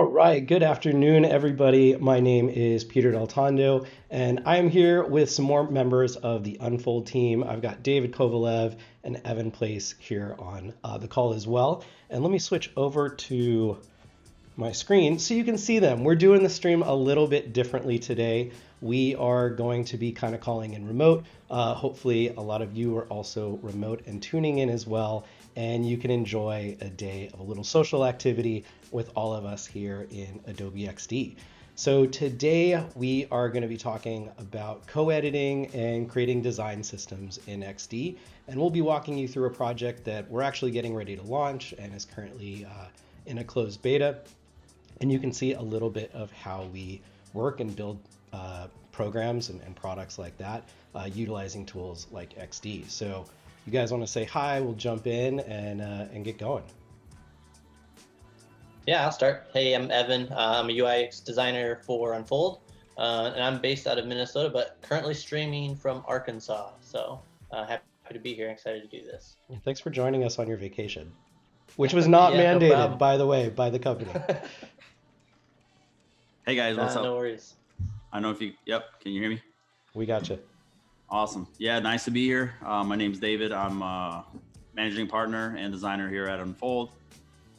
right, good afternoon, everybody. My name is Peter Deltondo, and I am here with some more members of the Unfold team. I've got David Kovalev and Evan Place here on the call as well. And let me switch over to my screen so you can see them. We're doing the stream a little bit differently today. We are going to be kind of calling in remote. Hopefully a lot of you are also remote and tuning in as well, and you can enjoy a day of a little social activity with all of us here in Adobe XD. So today we are going to be talking about co-editing and creating design systems in XD, and we'll be walking you through a project that we're actually getting ready to launch and is currently in a closed beta. And you can see a little bit of how we work and build programs and products like that, utilizing tools like XD. So you guys want to say hi, we'll jump in and get going. Yeah, I'll start. Hey, I'm Evan. I'm a UI/UX designer for Unfold, and I'm based out of Minnesota, but currently streaming from Arkansas. So happy to be here. Excited to do this. Thanks for joining us on your vacation, which was not Yeah, no mandated, problem. by the way, by the company. Hey guys, what's up? No worries. I don't know if you, can you hear me? We got you. Awesome. Yeah, nice to be here. My name's David. I'm a managing partner and designer here at Unfold,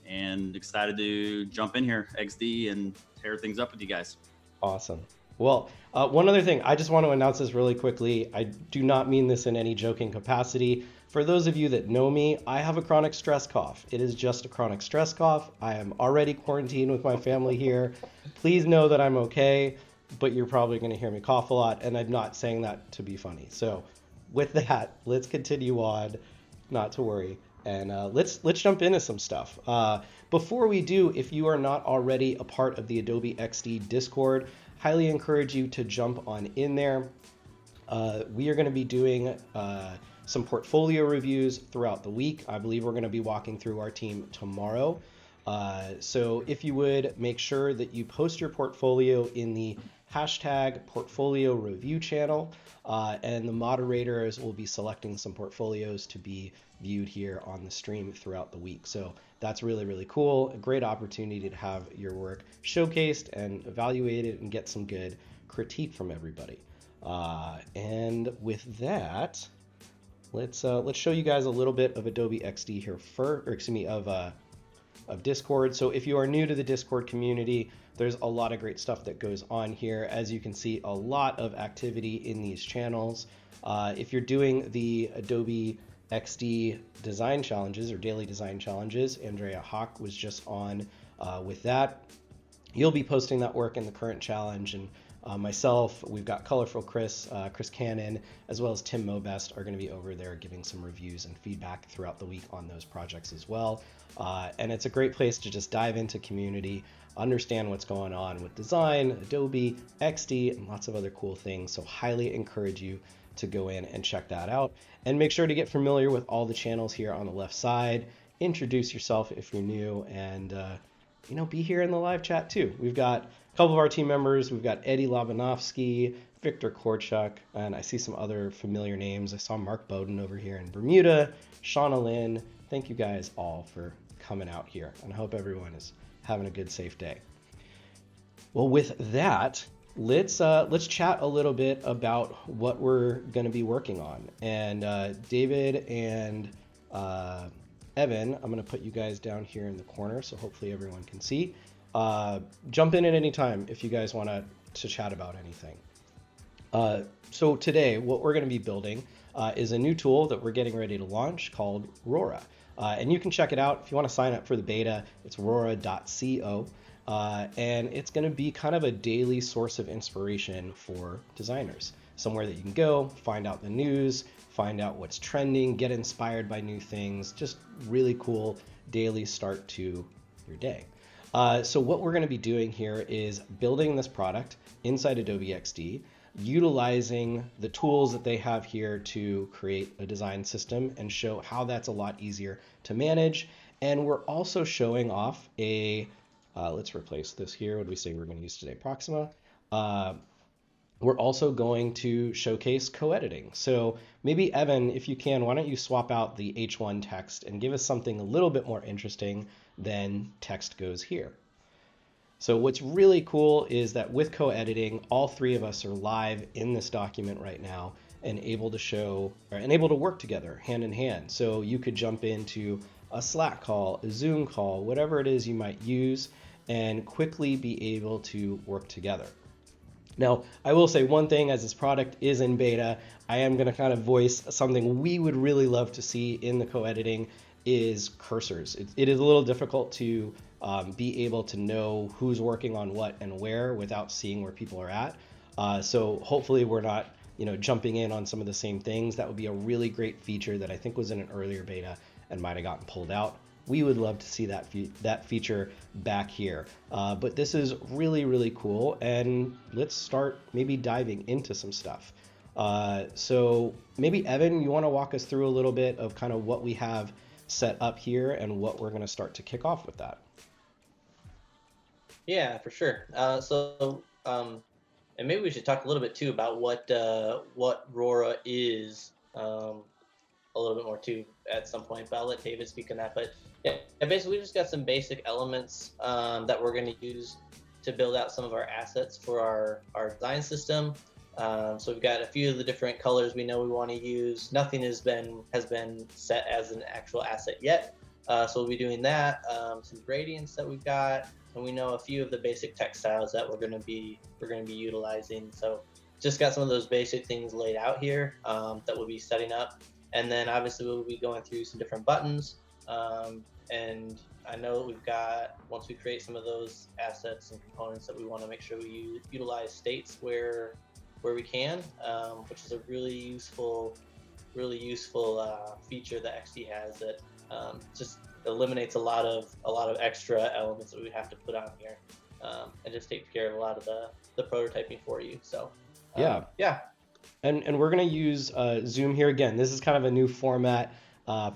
and excited to jump in here, XD, and tear things up with you guys. Awesome. Well, one other thing, I just want to announce this really quickly. I do not mean this in any joking capacity. For those of you that know me, I have a chronic stress cough. It is just a chronic stress cough. I am already quarantined with my family here. Please know that I'm okay, but you're probably going to hear me cough a lot, and I'm not saying that to be funny. So with that, let's continue on, not to worry, and let's jump into some stuff. Before we do, if you are not already a part of the Adobe XD Discord, highly encourage you to jump on in there. We are going to be doing some portfolio reviews throughout the week. I believe we're going to be walking through our team tomorrow. So if you would, make sure that you post your portfolio in the hashtag portfolio review channel, and the moderators will be selecting some portfolios to be viewed here on the stream throughout the week. So that's really, really cool. A great opportunity to have your work showcased and evaluated and get some good critique from everybody. And with that, let's show you guys a little bit of Adobe XD here first, or excuse me, of Discord. So if you are new to the Discord community, there's a lot of great stuff that goes on here. As you can see, a lot of activity in these channels. If you're doing the Adobe XD design challenges or daily design challenges, Andrea Hawk was just on with that. You'll be posting that work in the current challenge, and myself, we've got Colorful Chris Cannon, as well as Tim Mobest are going to be over there giving some reviews and feedback throughout the week on those projects as well. And it's a great place to just dive into community, understand what's going on with design, Adobe, XD, and lots of other cool things. So highly encourage you to go in and check that out. And make sure to get familiar with all the channels here on the left side. Introduce yourself if you're new, and be here in the live chat too. We've got a couple of our team members. We've got Eddie Labanovsky, Victor Korchuk, and I see some other familiar names. I saw Mark Bowden over here in Bermuda, Shauna Lynn. Thank you guys all for coming out here, and I hope everyone is having a good, safe day. Well, with that, let's chat a little bit about what we're going to be working on. And David and Evan, I'm going to put you guys down here in the corner, so hopefully everyone can see. Jump in at any time if you guys want to chat about anything. So today, what we're going to be building is a new tool that we're getting ready to launch called Rora. And you can check it out if you want to sign up for the beta. It's rora.co. And it's going to be kind of a daily source of inspiration for designers. Somewhere that you can go, find out the news, find out what's trending, get inspired by new things. Just really cool daily start to your day. So what we're going to be doing here is building this product inside Adobe XD, utilizing the tools that they have here to create a design system and show how that's a lot easier to manage. And we're also showing off a, let's replace this here. What do we say we're going to use today? Proxima. We're also going to showcase co-editing. So maybe Evan, if you can, why don't you swap out the H1 text and give us something a little bit more interesting than text goes here. So what's really cool is that with co-editing, all three of us are live in this document right now and able to show and able to work together hand in hand. So you could jump into a Slack call, a Zoom call, whatever it is you might use, and quickly be able to work together. Now, I will say one thing, as this product is in beta, I am going to kind of voice something we would really love to see in the co-editing is cursors. It is a little difficult to be able to know who's working on what and where without seeing where people are at. So hopefully we're not, jumping in on some of the same things. That would be a really great feature that I think was in an earlier beta and might have gotten pulled out. We would love to see that feature back here. But this is really, really cool. And let's start maybe diving into some stuff. So maybe Evan, you want to walk us through a little bit of kind of what we have set up here and what we're going to start to kick off with that. Yeah, for sure. And maybe we should talk a little bit too about what Rora is a little bit more too at some point, but I'll let David speak on that. But yeah, basically we just got some basic elements that we're going to use to build out some of our assets for our design system. So we've got a few of the different colors we know we want to use. Nothing has been set as an actual asset yet. So we'll be doing that. Some gradients that we've got, and we know a few of the basic text styles that we're going to be utilizing. So just got some of those basic things laid out here that we'll be setting up. And then obviously we'll be going through some different buttons. And I know we've got, once we create some of those assets and components, that we want to make sure we utilize states where we can, which is a really useful feature that XD has that just eliminates a lot of extra elements that we have to put on here, and just takes care of a lot of the prototyping for you. So yeah. And we're going to use Zoom here again. This is kind of a new format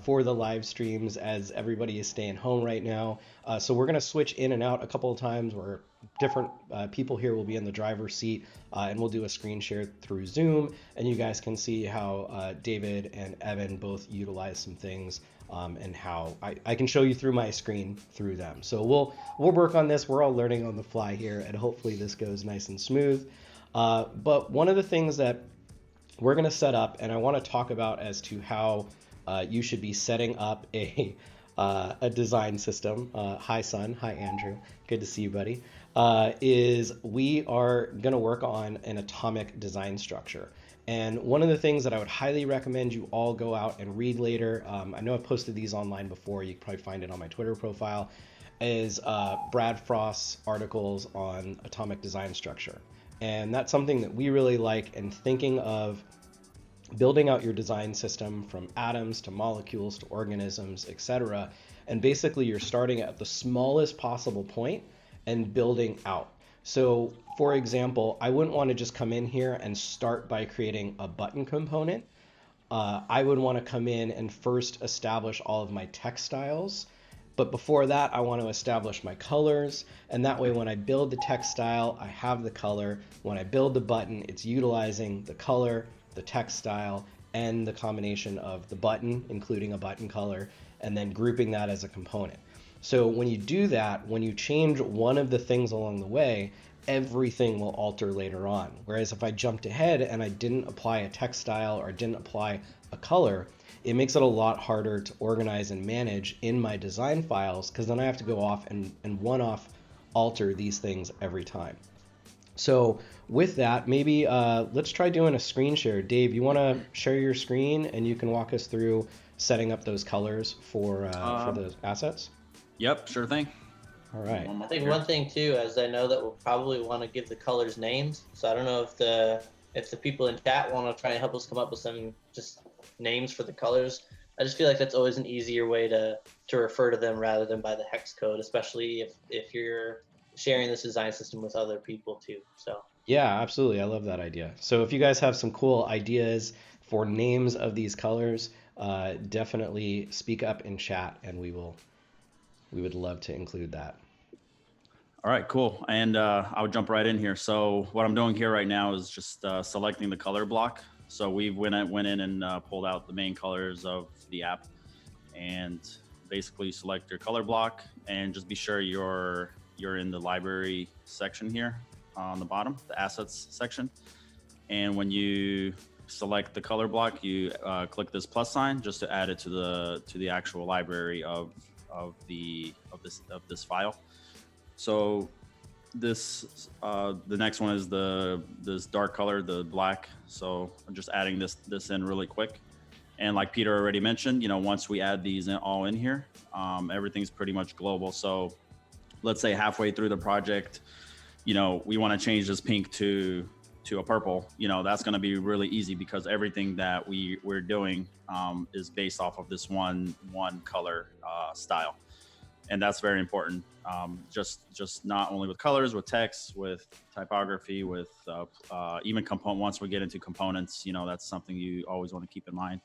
for the live streams as everybody is staying home right now. So we're going to switch in and out a couple of times where different people here will be in the driver's seat, and we'll do a screen share through Zoom, and you guys can see how David and Evan both utilize some things, and how I can show you through my screen through them. So we'll work on this. We're all learning on the fly here, and hopefully this goes nice and smooth. But one of the things that we're going to set up, and I want to talk about as to how you should be setting up a design system. Hi, son. Hi, Andrew. Good to see you, buddy. Is we are going to work on an atomic design structure. And one of the things that I would highly recommend you all go out and read later, I know I've posted these online before, you can probably find it on my Twitter profile, is Brad Frost's articles on atomic design structure. And that's something that we really like in thinking of building out your design system from atoms to molecules to organisms, etc. And basically you're starting at the smallest possible point and building out. So for example, I wouldn't want to just come in here and start by creating a button component. I would want to come in and first establish all of my text styles. But before that, I want to establish my colors. And that way, when I build the text style, I have the color. When I build the button, it's utilizing the color, the text style, and the combination of the button, including a button color, and then grouping that as a component. So when you do that, when you change one of the things along the way, everything will alter later on. Whereas if I jumped ahead and I didn't apply a text style or didn't apply a color, it makes it a lot harder to organize and manage in my design files, because then I have to go off and one-off alter these things every time. So with that, maybe let's try doing a screen share. Dave, you want to share your screen and you can walk us through setting up those colors for those assets? Yep, sure thing. All right. I think one thing too, as I know that we'll probably want to give the colors names. So I don't know if the people in chat want to try and help us come up with some just names for the colors. I just feel like that's always an easier way to refer to them rather than by the hex code, especially if you're sharing this design system with other people too. So yeah, absolutely. I love that idea. So if you guys have some cool ideas for names of these colors, definitely speak up in chat and we would love to include that. All right, cool. And I'll jump right in here. So what I'm doing here right now is just selecting the color block. So we went in and pulled out the main colors of the app, and basically select your color block and just be sure your you're in the library section here on the bottom, the assets section. And when you select the color block, you click this plus sign just to add it to the actual library of this file. So this the next one is this dark color, the black. So I'm just adding this in really quick. And like Peter already mentioned, once we add these all in here, everything's pretty much global. So let's say halfway through the project, we want to change this pink to a purple. That's going to be really easy because everything that we're doing is based off of this one color style. And that's very important. Just not only with colors, with text, with typography, with even once we get into components, that's something you always want to keep in mind.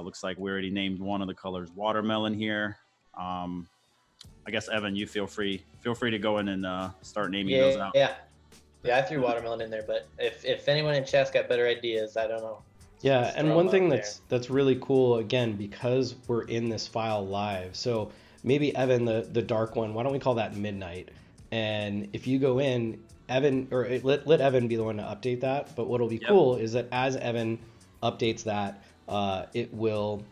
Looks like we already named one of the colors watermelon here. I guess Evan, you feel free to go in and start naming those out. Yeah, I threw watermelon in there, but if anyone in chat's got better ideas, I don't know. Yeah, and one thing that's really cool, again, because we're in this file live, so maybe Evan, the dark one, why don't we call that midnight? And if you go in, Evan, or let Evan be the one to update that. But what'll be cool is that as Evan updates that, it will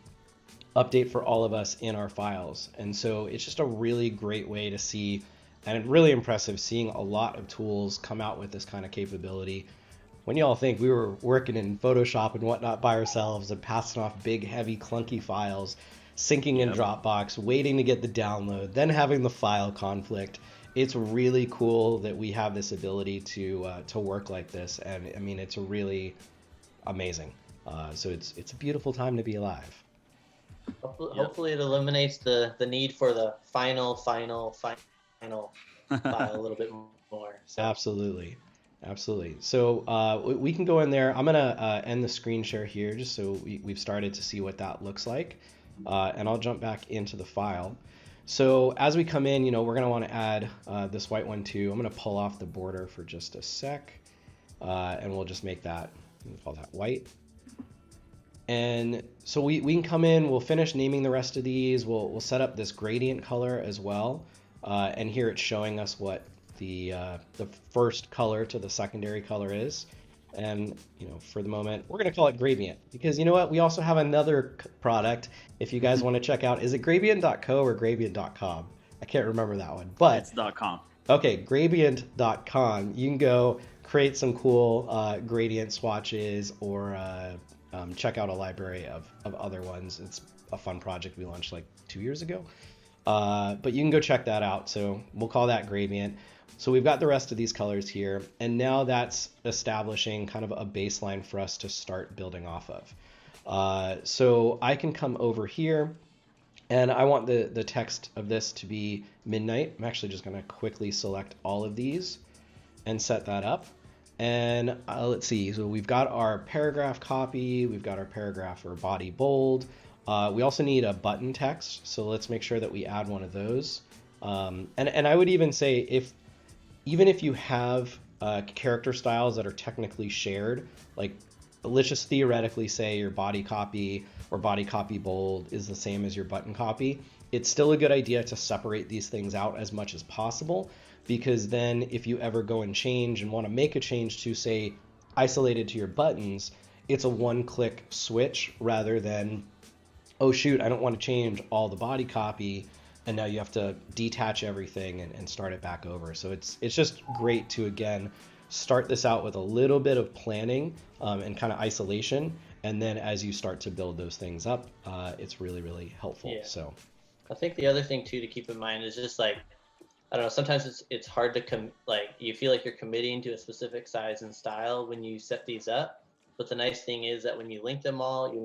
update for all of us in our files. And so it's just a really great way to see, and really impressive seeing a lot of tools come out with this kind of capability. When y'all think we were working in Photoshop and whatnot by ourselves and passing off big, heavy, clunky files, syncing in Dropbox, waiting to get the download, then having the file conflict. It's really cool that we have this ability to work like this, and I mean it's really amazing. So it's a beautiful time to be alive. Hopefully it eliminates the need for the final file a little bit more. So. Absolutely. So we can go in there. I'm gonna end the screen share here just so we've started to see what that looks like. And I'll jump back into the file. So as we come in, we're going to want to add this white one too. I'm going to pull off the border for just a sec, and we'll just make that, we'll call that white. And so we can come in, we'll finish naming the rest of these. We'll set up this gradient color as well. And here it's showing us what the first color to the secondary color is. And for the moment we're going to call it gradient, because you know what, we also have another product if you guys want to check out. Is it gradient.co or gradient.com? I can't remember that one, but it's .com. Okay, gradient.com. You can go create some cool gradient swatches, or check out a library of other ones. It's a fun project we launched like 2 years ago, but you can go check that out. So we'll call that gradient. So we've got the rest of these colors here, and now that's establishing kind of a baseline for us to start building off of. So I can come over here, and I want the text of this to be midnight. I'm actually just going to quickly select all of these and set that up. And let's see, so we've got our paragraph copy, we've got our paragraph or body bold. We also need a button text, so let's make sure that we add one of those. And I would even say, even if you have character styles that are technically shared, like let's just theoretically say your body copy or body copy bold is the same as your button copy, it's still a good idea to separate these things out as much as possible, because then if you ever go and change and want to make a change to, say, isolated to your buttons, it's a one-click switch rather than, oh shoot, I don't want to change all the body copy, and now you have to detach everything and start it back over. So it's just great to, again, start this out with a little bit of planning and kind of isolation, and then as you start to build those things up, it's really, really helpful. Yeah. So I think the other thing too to keep in mind is just like, I don't know, sometimes it's hard to you feel like you're committing to a specific size and style when you set these up. But the nice thing is that when you link them all, you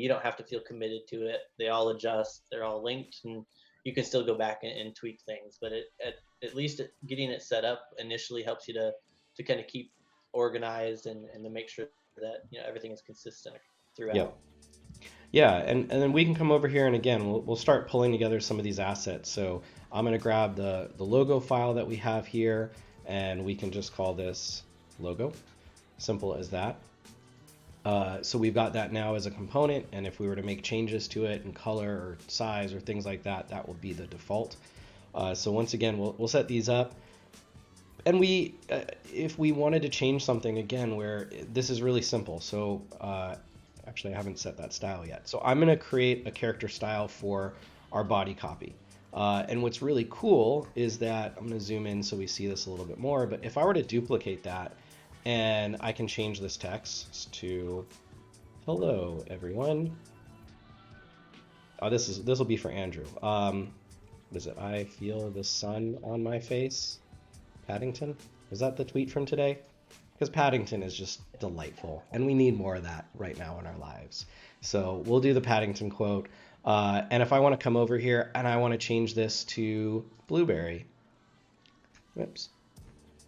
don't have to feel committed to it. They all adjust, they're all linked, and you can still go back and tweak things. But at least getting it set up initially helps you to kind of keep organized and to make sure that everything is consistent throughout. Yep. Yeah, and then we can come over here, and again, we'll start pulling together some of these assets. So I'm going to grab the logo file that we have here, and we can just call this logo. Simple as that. So we've got that now as a component, and if we were to make changes to it in color or size or things like that, that will be the default. So once again, we'll set these up. And if we wanted to change something again, where this is really simple. So actually, I haven't set that style yet. So I'm going to create a character style for our body copy. And what's really cool is that I'm going to zoom in so we see this a little bit more. But if I were to duplicate that, and I can change this text to "Hello, everyone." Oh, this will be for Andrew. What is it? I feel the sun on my face. Paddington? Is that the tweet from today? Because Paddington is just delightful, and we need more of that right now in our lives. So we'll do the Paddington quote. And if I want to come over here and I want to change this to Blueberry. Whoops.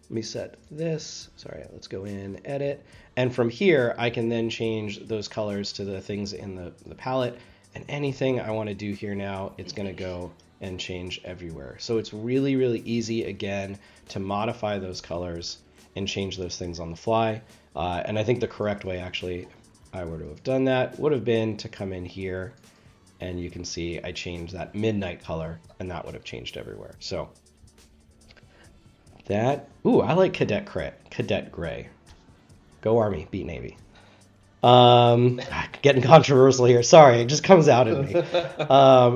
Let me set this. Sorry, let's go in, edit. And from here, I can then change those colors to the things in the palette. And anything I want to do here now, it's going to go and change everywhere. So it's really, really easy, again, to modify those colors and change those things on the fly. And I think the correct way, actually, if I were to have done that, would have been to come in here, and you can see I changed that midnight color, and that would have changed everywhere. So that, ooh, I like Cadet Gray. Go Army, beat Navy. Getting controversial here. Sorry, it just comes out in me.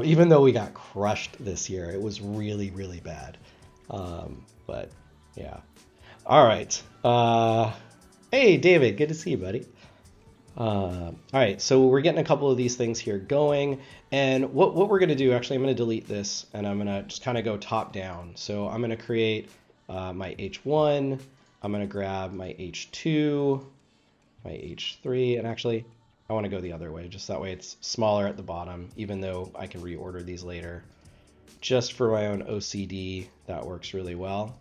Even though we got crushed this year, it was really, really bad. But yeah. All right. Hey, David, good to see you, buddy. All right, so we're getting a couple of these things here going. And what we're going to do, actually, I'm going to delete this, and I'm going to just kind of go top down. So I'm going to create my H1. I'm going to grab my H2. My H3, and actually I want to go the other way, just that way it's smaller at the bottom, even though I can reorder these later. Just for my own OCD, that works really well.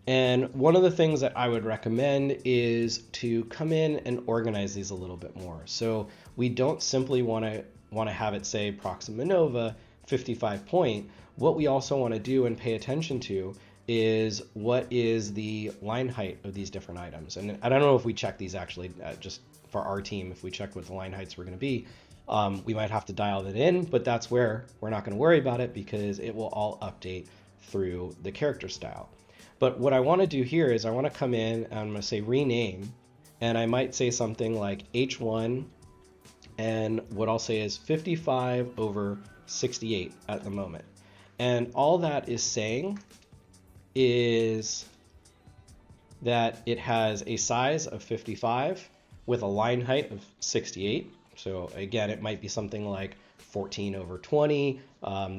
And one of the things that I would recommend is to come in and organize these a little bit more. So we don't simply want to have it say Proxima Nova 55 point. What we also want to do and pay attention to is what is the line height of these different items. And I don't know if we check these actually, just for our team, if we checked what the line heights were going to be, we might have to dial that in, but that's where we're not going to worry about it because it will all update through the character style. But what I want to do here is I want to come in and I'm going to say rename, and I might say something like H1, and what I'll say is 55/68 at the moment. And all that is saying is that it has a size of 55 with a line height of 68. So again, it might be something like 14/20.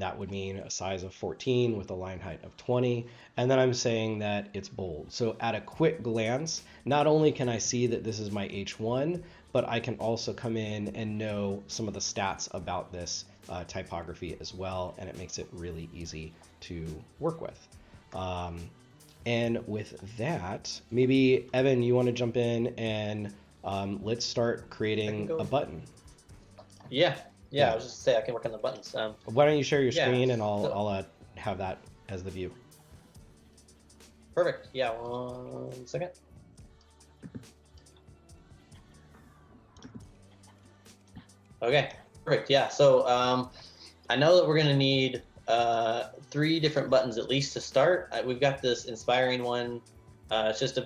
That would mean a size of 14 with a line height of 20. And then I'm saying that it's bold. So at a quick glance, not only can I see that this is my H1, but I can also come in and know some of the stats about this typography as well. And it makes it really easy to work with. And with that, maybe Evan, you want to jump in and let's start creating a button. Yeah. I was just saying I can work on the buttons. Why don't you share your screen and I'll have that as the view. Perfect. Yeah, 1 second. Okay, perfect. Yeah, so I know that we're going to need 3 different buttons at least to start. We've got this inspiring one. It's just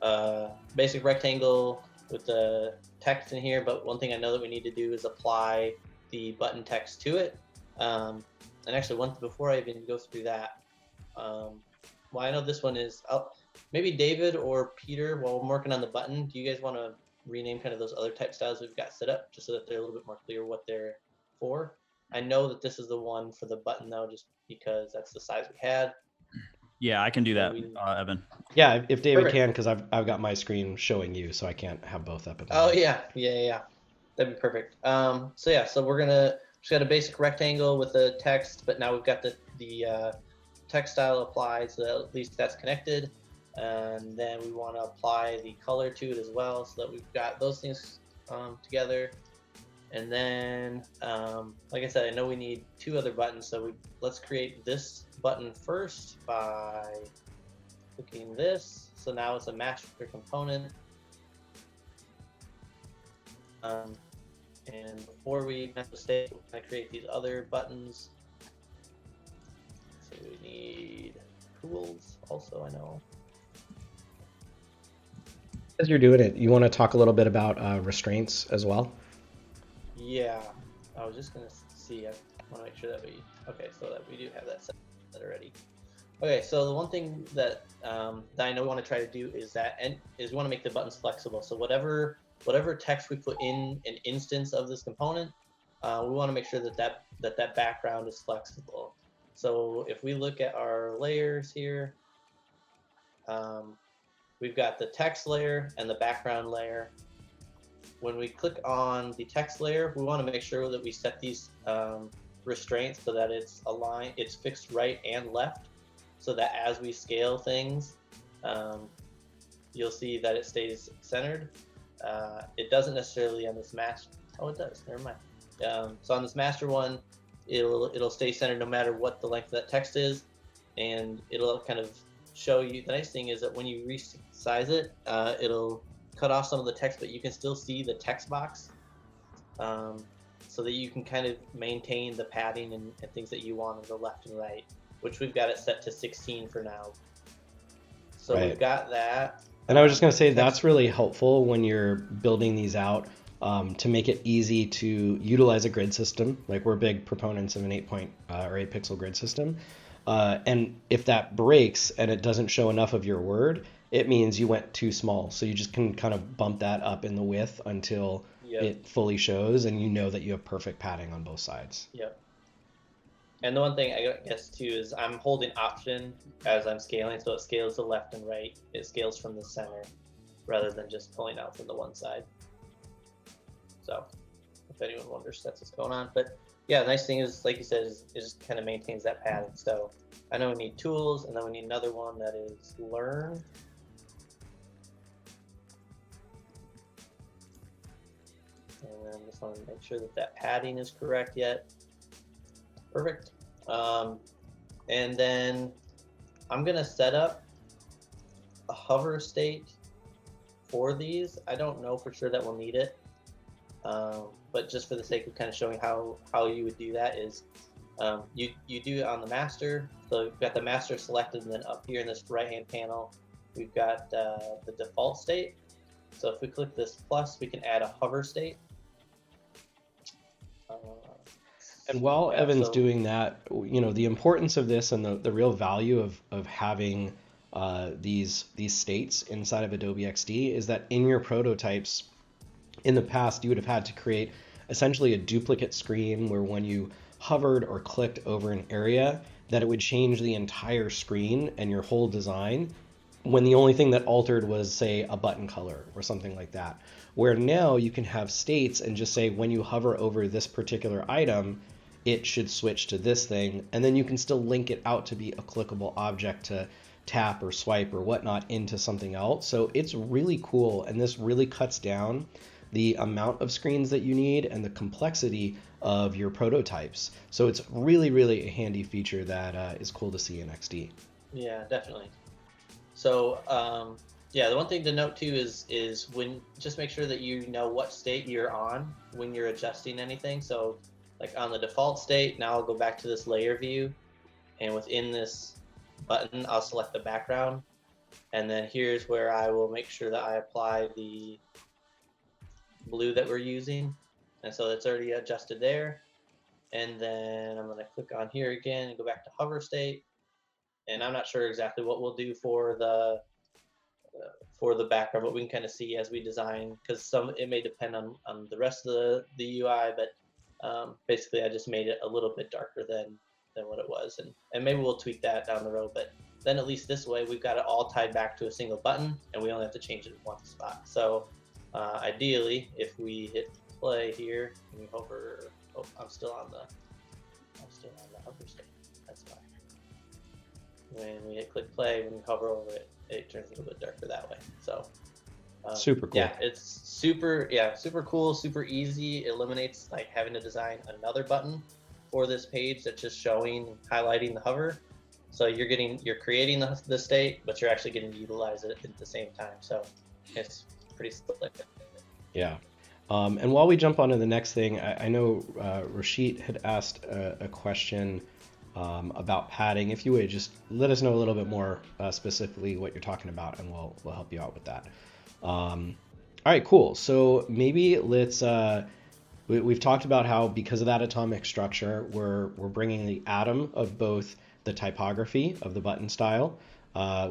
a basic rectangle with the text in here, but one thing I know that we need to do is apply the button text to it. And actually, before I even go through that, well, I know this one is, maybe David or Peter, while I'm working on the button, do you guys want to rename kind of those other type styles we've got set up, just so that they're a little bit more clear what they're for? I know that this is the one for the button though, just because that's the size we had. Yeah, I can do that, Evan. Yeah, if David can, because I've got my screen showing you, so I can't have both up. Oh yeah, that'd be perfect. So we're gonna just got a basic rectangle with the text, but now we've got the text style applied, so that at least that's connected. And then we want to apply the color to it as well, so that we've got those things together. And then, like I said, I know we need 2 other buttons, so let's create this button first by clicking this. So now it's a master component. And before we make a mistake, we're going to create these other buttons. need tools also, I know. As you're doing it, you want to talk a little bit about restraints as well? Yeah, I was just gonna see. I want to make sure that okay, so that we do have that set already. Okay, so the one thing that that I know we want to try to do is we want to make the buttons flexible. So whatever text we put in an instance of this component, we want to make sure that background is flexible. So if we look at our layers here, we've got the text layer and the background layer. When we click on the text layer, we want to make sure that we set these restraints so that it's fixed right and left, so that as we scale things, you'll see that it stays centered. It doesn't necessarily on this master. Oh, it does. Never mind. So on this master one, it'll stay centered no matter what the length of that text is, and it'll kind of show you. The nice thing is that when you resize it, it'll cut off some of the text, but you can still see the text box, so that you can kind of maintain the padding and things that you want on the left and right, which we've got it set to 16 for now. So Right. We've got that. And I was just going to say that's really helpful when you're building these out, to make it easy to utilize a grid system. Like, we're big proponents of an 8 pixel grid system. And if that breaks and it doesn't show enough of your word, it means you went too small. So you just can kind of bump that up in the width until it fully shows, and you know that you have perfect padding on both sides. Yep. And the one thing I guess too is I'm holding Option as I'm scaling, so it scales to left and right. It scales from the center rather than just pulling out from the one side. So if anyone wonders, that's what's going on. But yeah, the nice thing is, like you said, is it just kind of maintains that padding. So I know we need tools, and then we need another one that is learn. And then just want to make sure that padding is correct yet. Perfect. And then I'm going to set up a hover state for these. I don't know for sure that we'll need it, but just for the sake of kind of showing how you would do that is you do it on the master. So you've got the master selected, and then up here in this right-hand panel, we've got the default state. So if we click this plus, we can add a hover state. And while Evan's doing that, the importance of this and the real value of having these states inside of Adobe XD is that in your prototypes, in the past, you would have had to create essentially a duplicate screen where when you hovered or clicked over an area, that it would change the entire screen and your whole design, when the only thing that altered was, say, a button color or something like that. Where now you can have states and just say, when you hover over this particular item, it should switch to this thing, and then you can still link it out to be a clickable object to tap or swipe or whatnot into something else. So it's really cool, and this really cuts down the amount of screens that you need and the complexity of your prototypes. So it's really, really a handy feature that is cool to see in XD. Yeah, definitely. So yeah, the one thing to note too is when just make sure that you know what state you're on when you're adjusting anything. So like on the default state, now I'll go back to this layer view, and within this button, I'll select the background, and then here's where I will make sure that I apply the blue that we're using, and so it's already adjusted there. And then I'm going to click on here again and go back to hover state, and I'm not sure exactly what we'll do for the background, but we can kind of see as we design, because it may depend on the rest of the UI, but basically I just made it a little bit darker than what it was, and maybe we'll tweak that down the road, but then at least this way we've got it all tied back to a single button, and we only have to change it in one spot. So ideally, if we hit play here and we hover, I'm still on the hover state. That's fine. When we hit click play, when we hover over it, it turns a little bit darker that way. So super cool. Yeah, it's super cool, super easy. It eliminates like having to design another button for this page that's just highlighting the hover. So you're creating the state, but you're actually getting to utilize it at the same time. So it's pretty slick. Yeah. And while we jump on to the next thing, I know Rashid had asked a question about padding. If you would just let us know a little bit more specifically what you're talking about, and we'll help you out with that. All right, cool. So maybe let's we've talked about how because of that atomic structure, we're bringing the atom of both the typography of the button style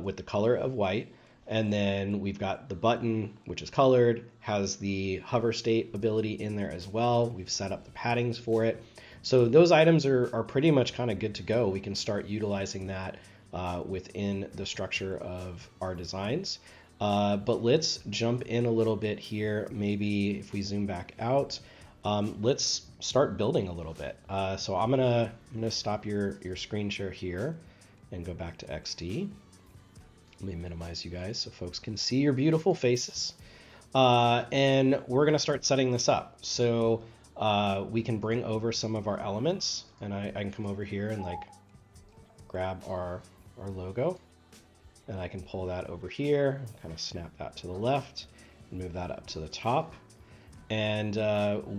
with the color of white, and then we've got the button, which is colored, has the hover state ability in there as well. We've set up the paddings for it. So those items are pretty much kind of good to go. We can start utilizing that within the structure of our designs. But let's jump in a little bit here. Maybe if we zoom back out, let's start building a little bit. So I'm gonna stop your screen share here and go back to XD. Let me minimize you guys so folks can see your beautiful faces. And we're gonna start setting this up. So we can bring over some of our elements, and I can come over here and like grab our logo, and I can pull that over here, kind of snap that to the left, and move that up to the top. And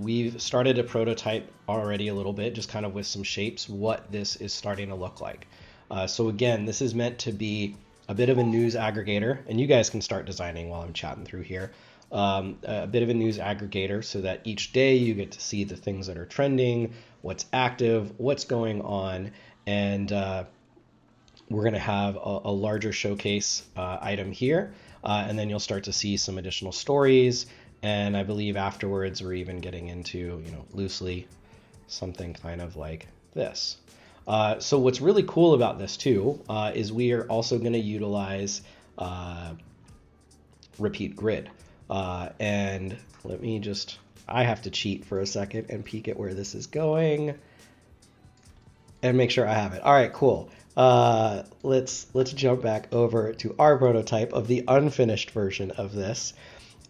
we've started a prototype already a little bit, just kind of with some shapes, what this is starting to look like. So again, this is meant to be a bit of a news aggregator, and you guys can start designing while I'm chatting through here. A bit of a news aggregator so that each day you get to see the things that are trending, what's active, what's going on, and we're going to have a larger showcase item here, and then you'll start to see some additional stories, and I believe afterwards we're even getting into, loosely something kind of like this. So what's really cool about this too is we are also going to utilize repeat grid. And let me I have to cheat for a second and peek at where this is going and make sure I have it. All right, cool. Let's jump back over to our prototype of the unfinished version of this.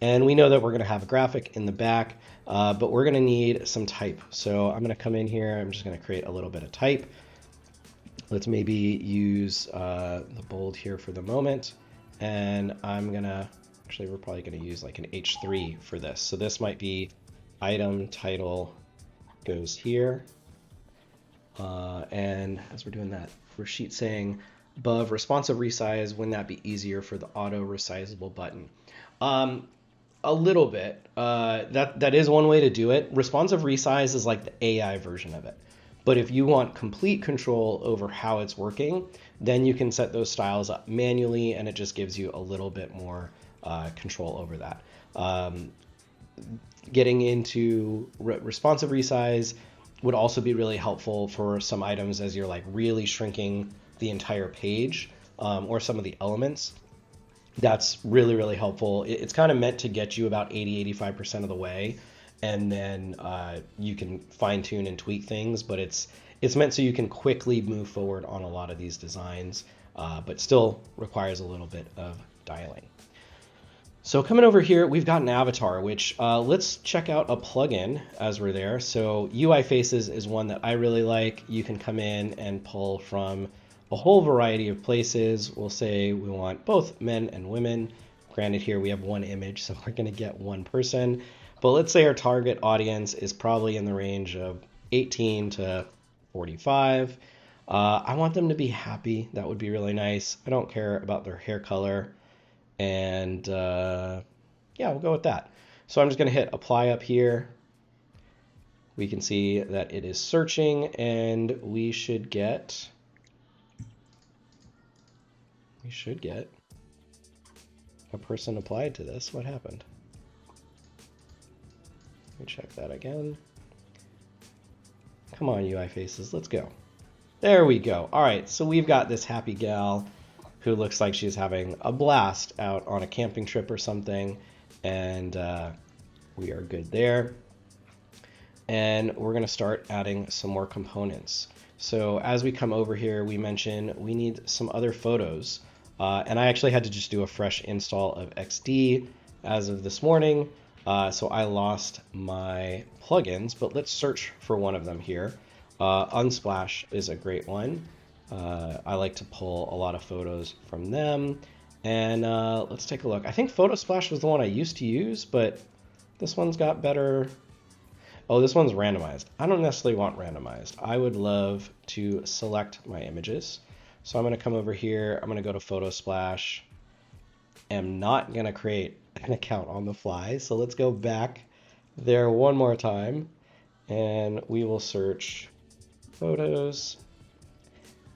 And we know that we're going to have a graphic in the back, but we're going to need some type. So I'm going to come in here. I'm just going to create a little bit of type. Let's maybe use the bold here for the moment. And I'm going to actually, we're probably going to use like an H3 for this. So this might be item title goes here. And as we're doing that, Rashid saying above responsive resize, wouldn't that be easier for the auto resizable button? A little bit. That is one way to do it. Responsive resize is like the AI version of it. But if you want complete control over how it's working, then you can set those styles up manually, and it just gives you a little bit more control over that. Getting into responsive resize would also be really helpful for some items as you're like really shrinking the entire page or some of the elements. That's really, really helpful. It's kind of meant to get you about 80-85% of the way, and then you can fine tune and tweak things, but it's meant so you can quickly move forward on a lot of these designs, but still requires a little bit of dialing. So coming over here, we've got an avatar, which let's check out a plugin as we're there. So UI Faces is one that I really like. You can come in and pull from a whole variety of places. We'll say we want both men and women. Granted, here we have one image, so we're going to get one person. But let's say our target audience is probably in the range of 18 to 45. I want them to be happy. That would be really nice. I don't care about their hair color. And yeah, we'll go with that. So I'm just going to hit apply up here. We can see that it is searching, and we should get a person applied to this. What happened? Let me check that again. Come on, UI Faces, let's go. There we go. All right, so we've got this happy gal who looks like she's having a blast out on a camping trip or something, and we are good there. And we're going to start adding some more components. So as we come over here, we mentioned we need some other photos. And I actually had to just do a fresh install of XD as of this morning. So I lost my plugins, but let's search for one of them here. Unsplash is a great one. I like to pull a lot of photos from them. And let's take a look. I think Photosplash was the one I used to use, but this one's got better Oh, this one's randomized. I don't necessarily want randomized. I would love to select my images. So I'm going to come over here. I'm going to go to Photo Splash. I'm not going to create an account on the fly. So let's go back there one more time. And we will search photos.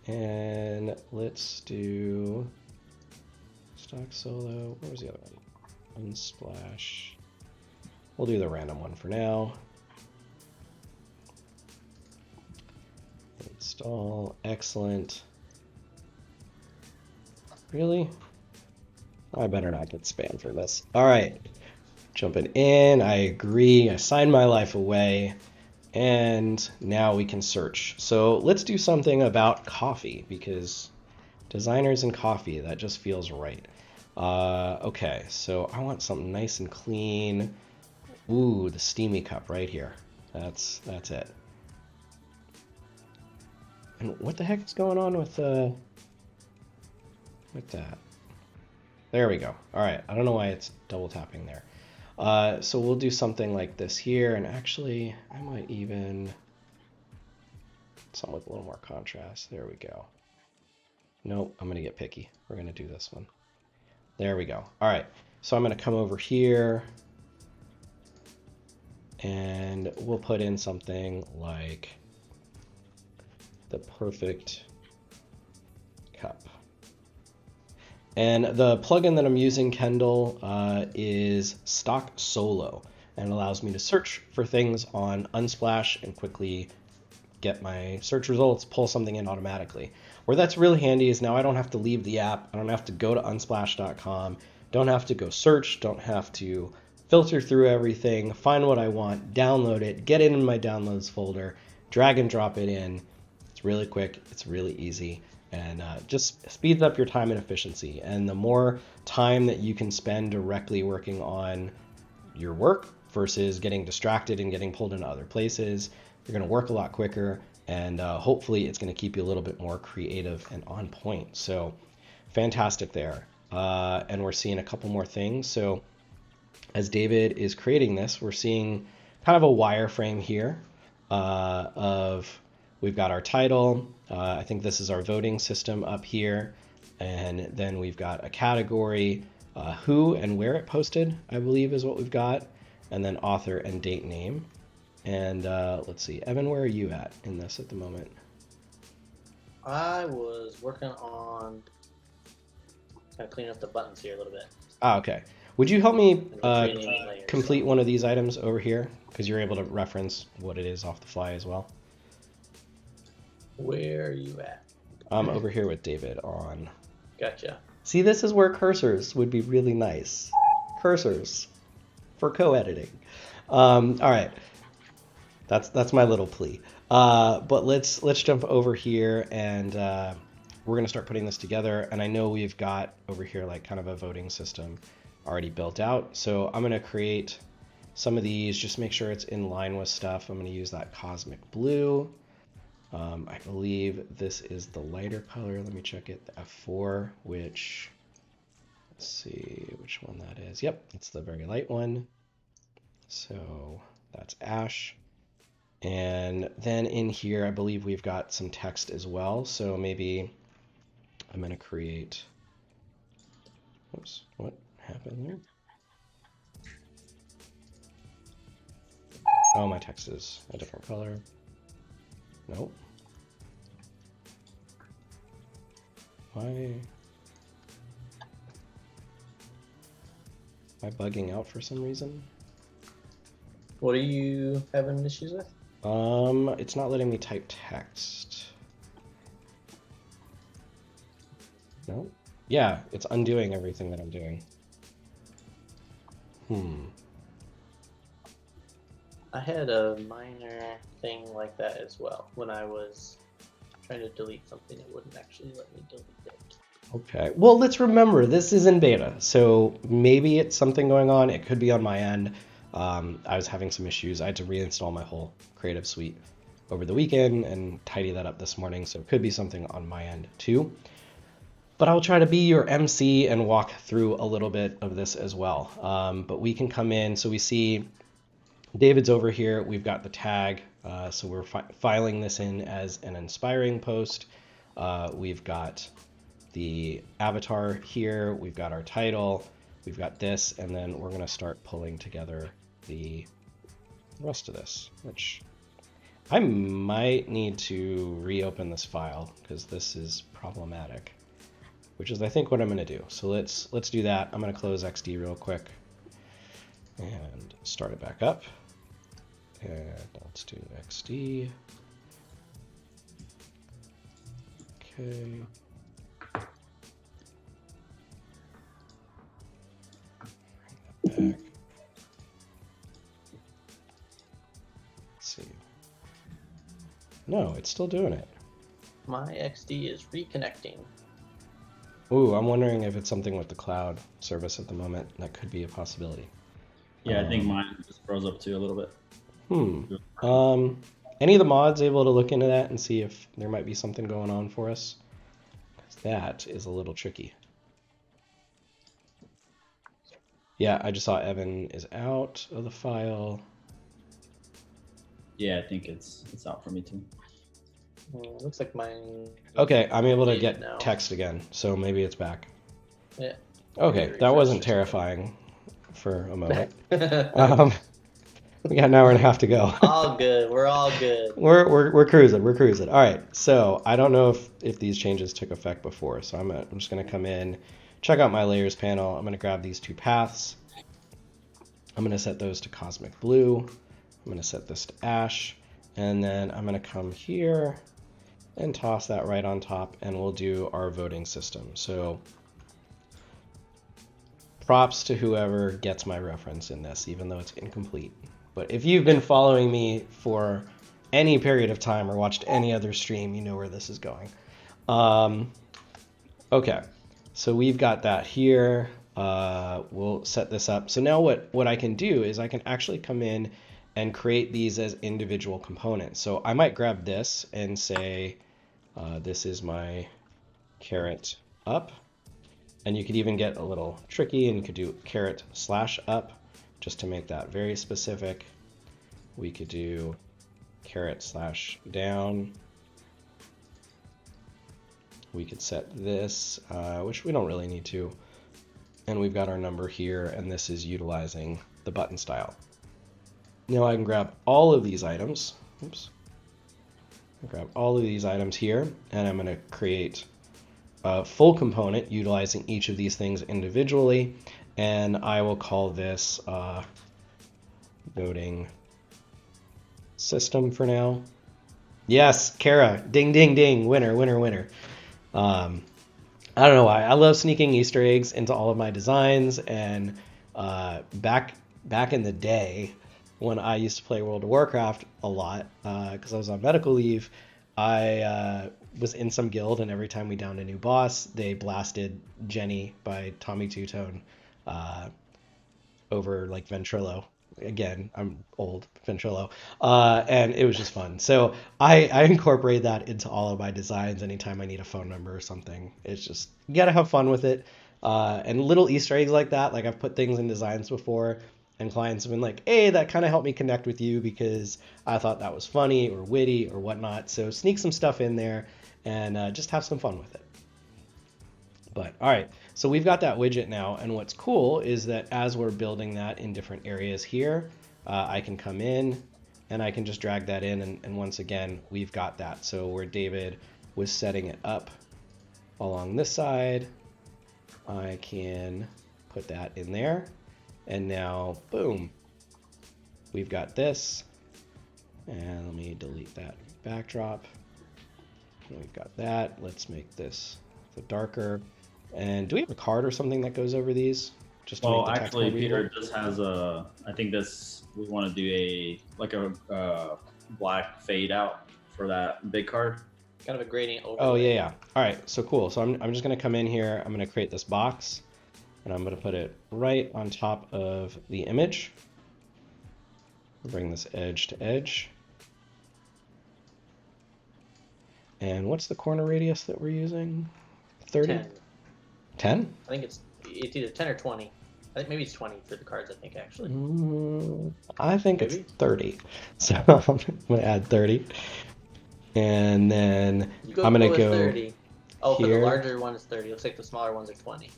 And let's do stock solo. Where was the other one? Unsplash. We'll do the random one for now. Install. Excellent. Really? I better not get spam for this. All right. Jumping in. I agree. I signed my life away. And now we can search. So let's do something about coffee, because designers and coffee, that just feels right. Okay, so I want something nice and clean. Ooh, the steamy cup right here. That's it. And what the heck is going on with that? There we go. All right, I don't know why it's double tapping there. So we'll do something like this here, and actually I might even something with a little more contrast. There we go. Nope, I'm gonna get picky. We're gonna do this one. There we go. All right, so I'm gonna come over here and we'll put in something like the perfect cup. And the plugin that I'm using, Kendall, is Stock Solo, and it allows me to search for things on Unsplash and quickly get my search results, pull something in automatically. Where that's really handy is now I don't have to leave the app. I don't have to go to unsplash.com, don't have to go search, don't have to filter through everything, find what I want, download it, get it in my downloads folder, drag and drop it in. It's really quick, it's really easy. And just speeds up your time and efficiency. And the more time that you can spend directly working on your work versus getting distracted and getting pulled into other places, you're going to work a lot quicker. And hopefully it's going to keep you a little bit more creative and on point. So fantastic there. And we're seeing a couple more things. So as David is creating this, we're seeing kind of a wireframe here of we've got our title. I think this is our voting system up here. And then we've got a category, who and where it posted, I believe is what we've got. And then author and date name. And let's see, Evan, where are you at in this at the moment? I was working on kind of cleaning up the buttons here a little bit. Ah, okay. Would you help me Renaming layers. complete one of these items over here? Because you're able to reference what it is off the fly as well. Where are you at? I'm over here with David on. Gotcha. See, this is where cursors would be really nice. Cursors for co-editing. All right. That's my little plea. But let's jump over here, and we're gonna start putting this together. And I know we've got over here like kind of a voting system already built out. So I'm gonna create some of these, just make sure it's in line with stuff. I'm gonna use that cosmic blue. I believe this is the lighter color. Let me check it. The F4, which, let's see which one that is. Yep, it's the very light one. So that's ash. And then in here, I believe we've got some text as well. So maybe I'm going to create, oops, what happened there? Oh, my text is a different color. Nope. Why am I bugging out for some reason? What are you having issues with? It's not letting me type text. No? Yeah, it's undoing everything that I'm doing. I had a minor thing like that as well. When I was trying to delete something, it wouldn't actually let me delete it. Okay, well, let's remember this is in beta, so maybe it's something going on. It could be on my end. I was having some issues. I had to reinstall my whole Creative Suite over the weekend and tidy that up this morning, so it could be something on my end too. But I'll try to be your MC and walk through a little bit of this as well. But we can come in, so we see David's over here. We've got the tag. So we're filing this in as an inspiring post. We've got the avatar here. We've got our title. We've got this. And then we're going to start pulling together the rest of this, which I might need to reopen this file because this is problematic, which is I think what I'm going to do. So let's do that. I'm going to close XD real quick and start it back up. And let's do XD. Okay. Back. Let's see. No, it's still doing it. My XD is reconnecting. Ooh, I'm wondering if it's something with the cloud service at the moment. That could be a possibility. Yeah, I think mine just froze up too a little bit. Any of the mods able to look into that and see if there might be something going on for us? 'Cause that is a little tricky. Yeah, I just saw Evan is out of the file. Yeah, I think it's out for me too. Looks like mine. Okay, I'm able to get now. text again, so maybe it's back. Yeah. Okay, that wasn't terrifying for a moment. All We got an hour and a half to go. good. We're all good. We're cruising. We're cruising. All right. So I don't know if these changes took effect before. So I'm just gonna come in, check out my layers panel. I'm gonna grab these two paths. I'm gonna set those to cosmic blue. I'm gonna set this to ash, and then I'm gonna come here and toss that right on top, and we'll do our voting system. So props to whoever gets my reference in this, even though it's incomplete. But if you've been following me for any period of time or watched any other stream, you know where this is going. Okay, so we've got that here. We'll set this up. So now what I can do is I can actually come in and create these as individual components. So I might grab this and say, this is my caret up. And you could even get a little tricky and you could do caret/up just to make that very specific. We could do caret/down. We could set this, which we don't really need to. And we've got our number here, and this is utilizing the button style. Now I can grab all of these items. Oops. Grab all of these items here, and I'm going to create a full component utilizing each of these things individually, and I will call this voting system for now. Yes, Kara, ding, ding, ding, winner, winner, winner. I don't know why. I love sneaking Easter eggs into all of my designs, and back in the day when I used to play World of Warcraft a lot, because I was on medical leave, I was in some guild, and every time we downed a new boss, they blasted Jenny by Tommy Two-Tone over like Ventrilo. Again, I'm old, Ventrilo, and it was just fun. So I incorporate that into all of my designs anytime I need a phone number or something. It's just, you gotta have fun with it. And little Easter eggs like that, like I've put things in designs before, and clients have been like, hey, that kind of helped me connect with you because I thought that was funny or witty or whatnot. So sneak some stuff in there and just have some fun with it. But all right, so we've got that widget now, and what's cool is that as we're building that in different areas here, I can come in and I can just drag that in, and once again, we've got that. So where David was setting it up along this side, I can put that in there, and now, boom, we've got this, and let me delete that backdrop. We've got that. Let's make this the darker. And do we have a card or something that goes over these? Just to Well, make the text more actually, readable? Peter just has a. I think this we want to do a black fade out for that big card. Kind of a gradient overlay. Oh yeah. All right, so cool. So I'm just gonna come in here. I'm gonna create this box, and I'm gonna put it right on top of the image. Bring this edge to edge. And what's the corner radius that we're using? 30? 10. 10? I think it's either 10 or 20. I think maybe it's 20 for the cards, I think, actually. I think Maybe? it's 30. So I'm going to add 30. And then I'm going to with go 30. Oh, for the here. larger one is 30. Looks like the smaller ones are 20.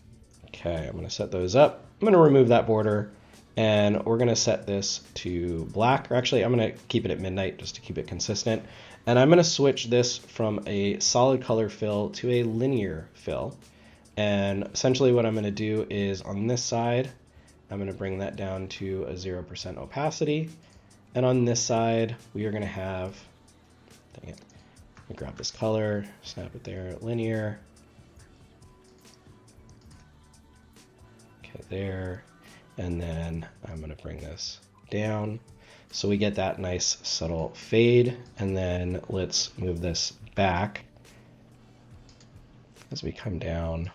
Okay, I'm going to set those up. I'm going to remove that border. And we're going to set this to black. Or actually, I'm going to keep it at midnight just to keep it consistent. And I'm going to switch this from a solid color fill to a linear fill. And essentially what I'm going to do is on this side, I'm going to bring that down to a 0% opacity. And on this side, we are going to have, dang it, let me grab this color, snap it there, linear. Okay, there. And then I'm going to bring this down. So we get that nice subtle fade. And then let's move this back as we come down.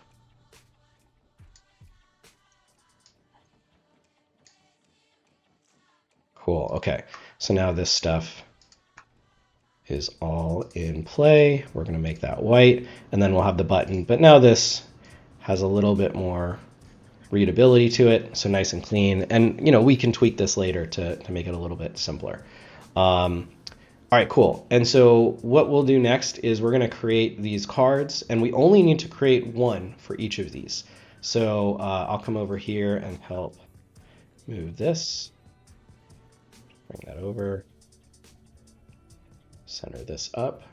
Cool. Okay. So now this stuff is all in play. We're going to make that white, and then we'll have the button. But now this has a little bit more readability to it, so nice and clean. And we can tweak this later to make it a little bit simpler. All right, cool. And so what we'll do next is we're going to create these cards, and we only need to create one for each of these. So I'll come over here and help move this. Bring that over. Center this up.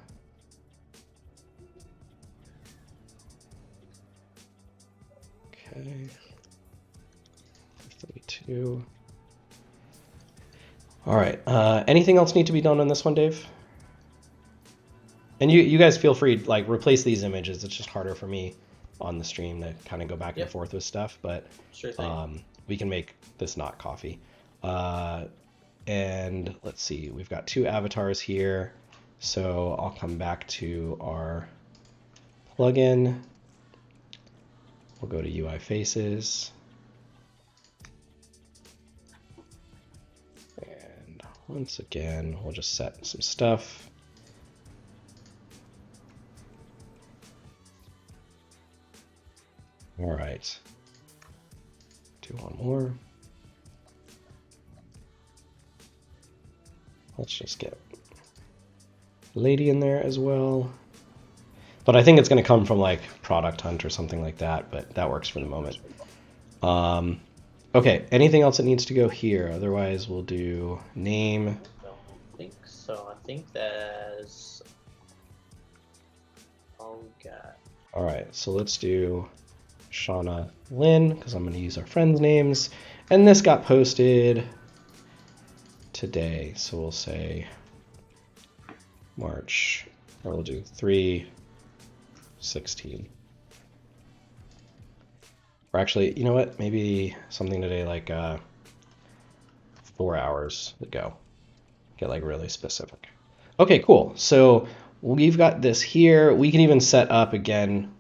Okay. 32. All right. Anything else need to be done on this one, Dave? And you guys feel free to replace these images. It's just harder for me on the stream to kind of go back and forth with stuff, but sure thing. We can make this not coffee. And let's see, we've got two avatars here. So I'll come back to our plugin. We'll go to UI Faces. And once again, we'll just set some stuff. All right. Do one more. Let's just get lady in there as well. But I think it's going to come from Product Hunt or something like that, but that works for the moment. Okay, anything else that needs to go here? Otherwise, we'll do name. I don't think so. I think that's all we got. All right, so let's do Shauna Lynn, because I'm going to use our friends' names. And this got posted today, so we'll say March, or we'll do 3/16. Or actually, you know what? Maybe something today 4 hours ago. Get really specific. Okay, cool. So we've got this here. We can even set up again,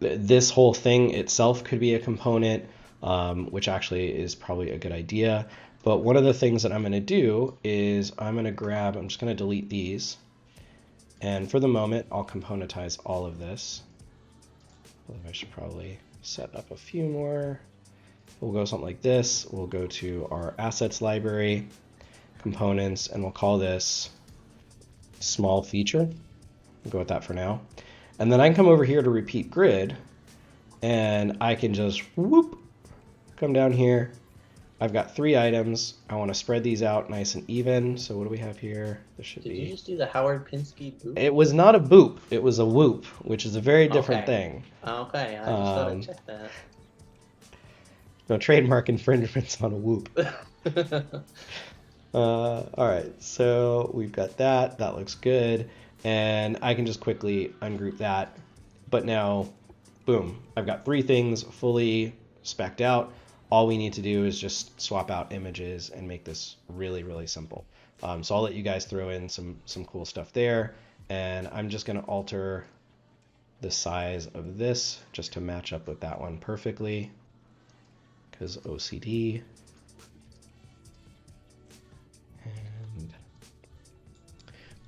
this whole thing itself could be a component, which actually is probably a good idea. But one of the things that I'm going to do is I'm just going to delete these. And for the moment, I'll componentize all of this. I should probably set up a few more. We'll go something like this. We'll go to our assets library, components, and we'll call this small feature. We'll go with that for now. And then I can come over here to repeat grid, and I can just come down here. I've got 3 items. I want to spread these out nice and even. So what do we have here? This should be. Did you just do the Howard Pinsky boop? It was not a boop. It was a whoop, which is a very different thing. Okay, I just thought I'd check that. No trademark infringements on a whoop. All right, so we've got that. That looks good. And I can just quickly ungroup that. But now, boom, I've got 3 things fully spec'd out. All we need to do is just swap out images and make this really, really simple. So I'll let you guys throw in some cool stuff there. And I'm just going to alter the size of this just to match up with that one perfectly, because OCD. And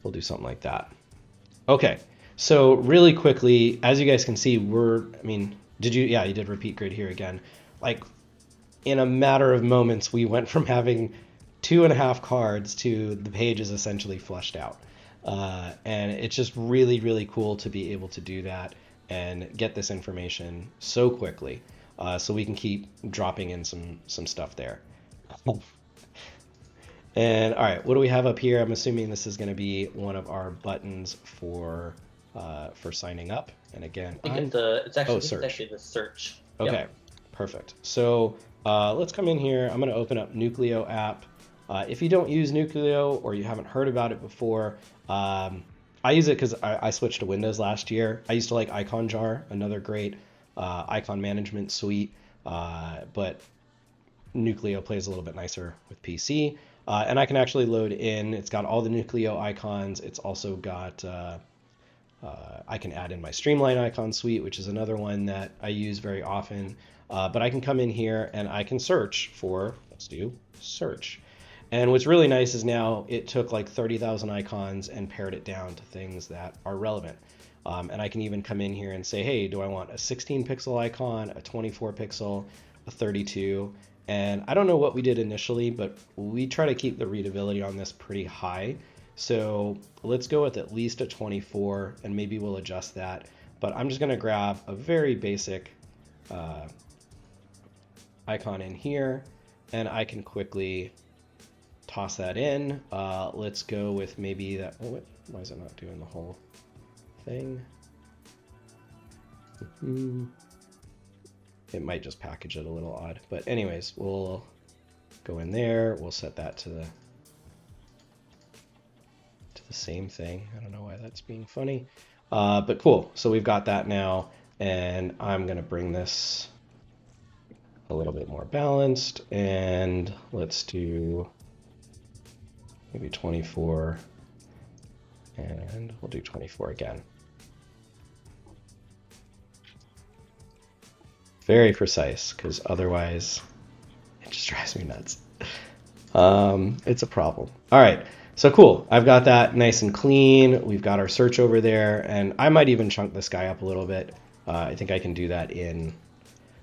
we'll do something like that. Okay, so really quickly, as you guys can see, you did repeat grid here again. like in a matter of moments, we went from having 2.5 cards to the page is essentially flushed out. And it's just really, really cool to be able to do that and get this information so quickly. So we can keep dropping in some stuff there. And all right, what do we have up here? I'm assuming this is going to be one of our buttons for signing up. And again, it's actually the search. Okay, Yep. perfect. So let's come in here. I'm going to open up Nucleo app. If you don't use Nucleo or you haven't heard about it before, I use it because I switched to Windows last year. I used to like Icon Jar, another great icon management suite, but Nucleo plays a little bit nicer with PC. And I can actually load in. It's got all the Nucleo icons. It's also got, I can add in my Streamline icon suite, which is another one that I use very often. But I can come in here and I can search for, let's do search. And what's really nice is now it took like 30,000 icons and pared it down to things that are relevant. And I can even come in here and say, hey, do I want a 16 pixel icon, a 24 pixel, a 32? And I don't know what we did initially, but we try to keep the readability on this pretty high. So let's go with at least a 24 and maybe we'll adjust that. But I'm just going to grab a very basic icon in here and I can quickly toss that in. Let's go with maybe that. Oh, why is it not doing the whole thing? It might just package it a little odd, but anyways, we'll go in there. We'll set that to the same thing. I don't know why that's being funny, but cool. So we've got that now, and I'm gonna bring this a little bit more balanced, and let's do maybe 24, and we'll do 24 again. Very precise, because otherwise it just drives me nuts. It's a problem. All right, so cool. I've got that nice and clean. We've got our search over there, and I might even chunk this guy up a little bit. I think I can do that in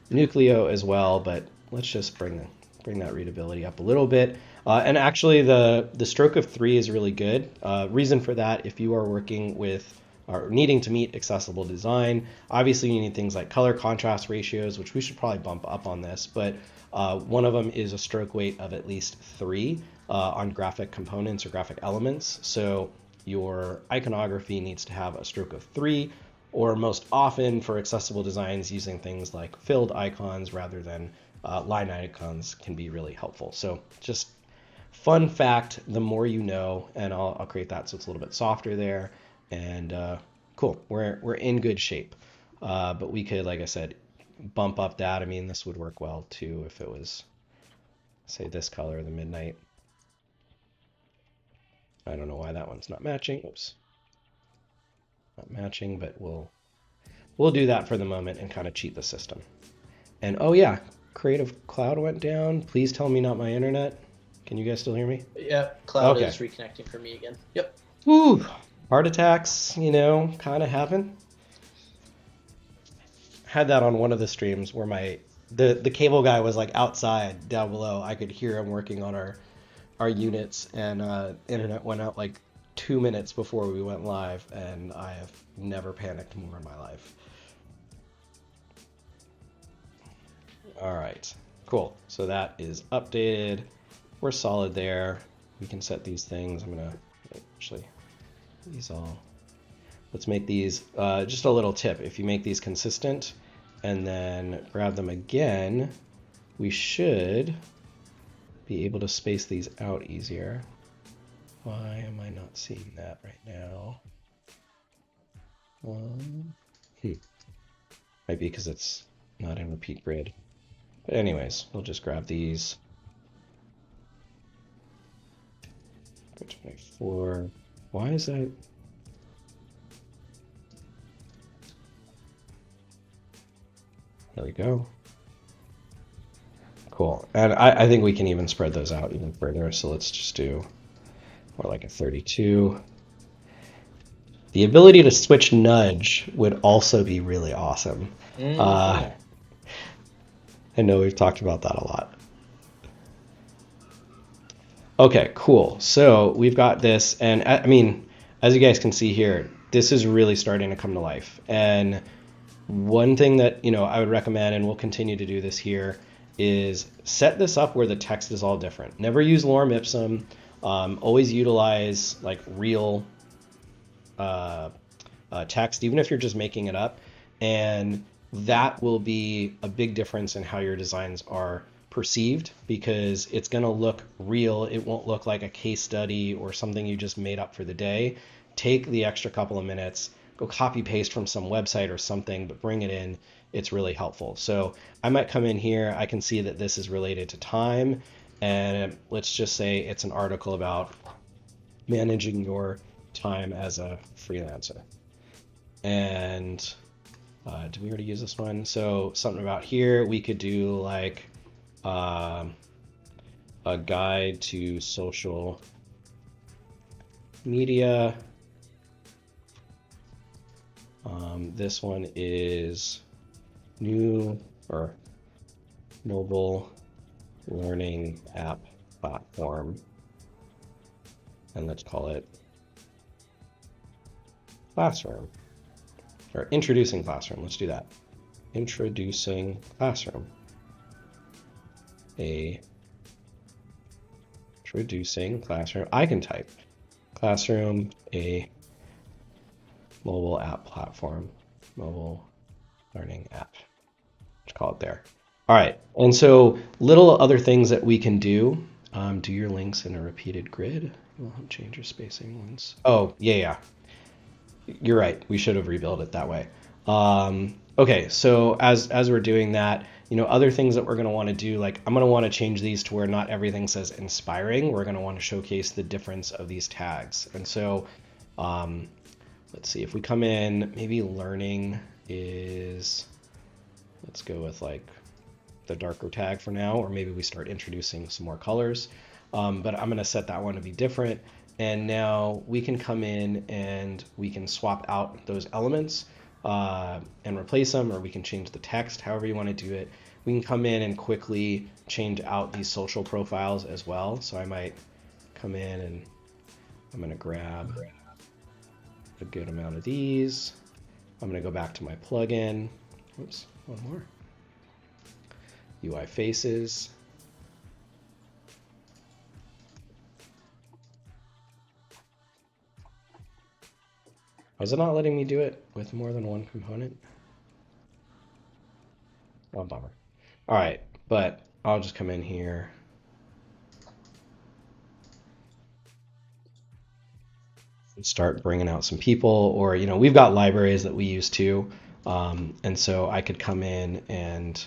Nucleo as well, but let's just bring that readability up a little bit. And actually the stroke of 3 is really good. Reason for that, if you are working with or needing to meet accessible design, obviously you need things like color contrast ratios, which we should probably bump up on this, but one of them is a stroke weight of at least 3 on graphic components or graphic elements. So your iconography needs to have a stroke of 3, or most often for accessible designs, using things like filled icons rather than line icons can be really helpful. So just fun fact, the more you know, and I'll create that so it's a little bit softer there. And cool, we're in good shape. But we could, like I said, bump up that. I mean, this would work well too if it was, say, this color, the midnight. I don't know why that one's not matching. Oops, not matching, but we'll do that for the moment and kind of cheat the system. And oh yeah, Creative Cloud went down. Please tell me not my internet. Can you guys still hear me? Yeah, Cloud is reconnecting for me again. Yep. Woo! Heart attacks, kind of happen. Had that on one of the streams where the cable guy was like outside down below. I could hear him working on our units, and internet went out like 2 minutes before we went live, and I have never panicked more in my life. All right, cool. So that is updated. We're solid there. We can set these things. I'm gonna actually let's make these just a little tip. If you make these consistent and then grab them again, we should be able to space these out easier. Why am I not seeing that right now? Might be because it's not in repeat grid. But anyways, we'll just grab these. Go 24. Why is that? There we go. Cool. And I think we can even spread those out even further. So let's just do more like a 32. The ability to switch nudge would also be really awesome. I know we've talked about that a lot. Okay, cool. So we've got this, and I mean, as you guys can see here, this is really starting to come to life. And one thing that, I would recommend, and we'll continue to do this here, is set this up where the text is all different. Never use lorem ipsum. Always utilize like real text, even if you're just making it up. And that will be a big difference in how your designs are perceived, because it's going to look real. It won't look like a case study or something you just made up for the day. Take the extra couple of minutes, go copy paste from some website or something, but bring it in. It's really helpful. So I might come in here. I can see that this is related to time. And let's just say it's an article about managing your time as a freelancer. And did we already use this one? So something about here, we could do like a guide to social media. This one is new or mobile learning app platform, and let's call it Classroom, or introducing Classroom. Let's do that. Introducing Classroom. Introducing Classroom. I can type Classroom, a mobile app platform, mobile learning app. Let's call it there. All right. And so little other things that we can do. Do your links in a repeated grid. We'll change your spacing once. Oh, yeah. You're right. We should have rebuilt it that way. Okay, so as we're doing that, other things that we're going to want to do, like I'm going to want to change these to where not everything says inspiring. We're going to want to showcase the difference of these tags. And so let's see, if we come in, maybe learning is, let's go with like the darker tag for now, or maybe we start introducing some more colors. But I'm going to set that one to be different. And now we can come in and we can swap out those elements and replace them, or we can change the text, however you want to do it. We can come in and quickly change out these social profiles as well. So I might come in and I'm going to grab a good amount of these. I'm going to go back to my plugin. Oops, one more. UI faces. Was it not letting me do it with more than one component? Oh, bummer. All right, but I'll just come in here. And start bringing out some people, or, we've got libraries that we use too. And so I could come in and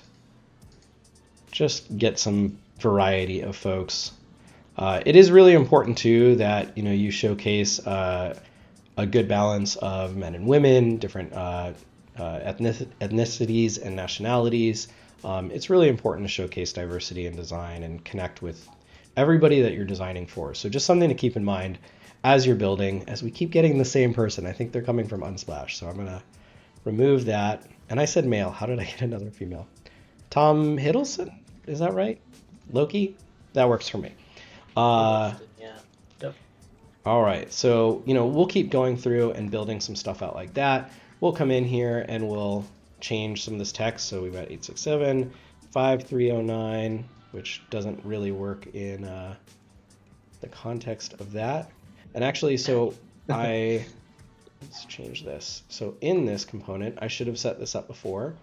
just get some variety of folks. It is really important too that, you showcase a good balance of men and women, different ethnicities and nationalities. It's really important to showcase diversity in design and connect with everybody that you're designing for. So just something to keep in mind as you're building, as we keep getting the same person. I think they're coming from Unsplash, so I'm gonna remove that. And I said male, how did I get another female? Tom Hiddleston, is that right? Loki? That works for me. Yeah. All right, so, we'll keep going through and building some stuff out like that. We'll come in here and we'll change some of this text. So we've got 867, 5309, which doesn't really work in the context of that. And actually, so let's change this. So in this component, I should have set this up before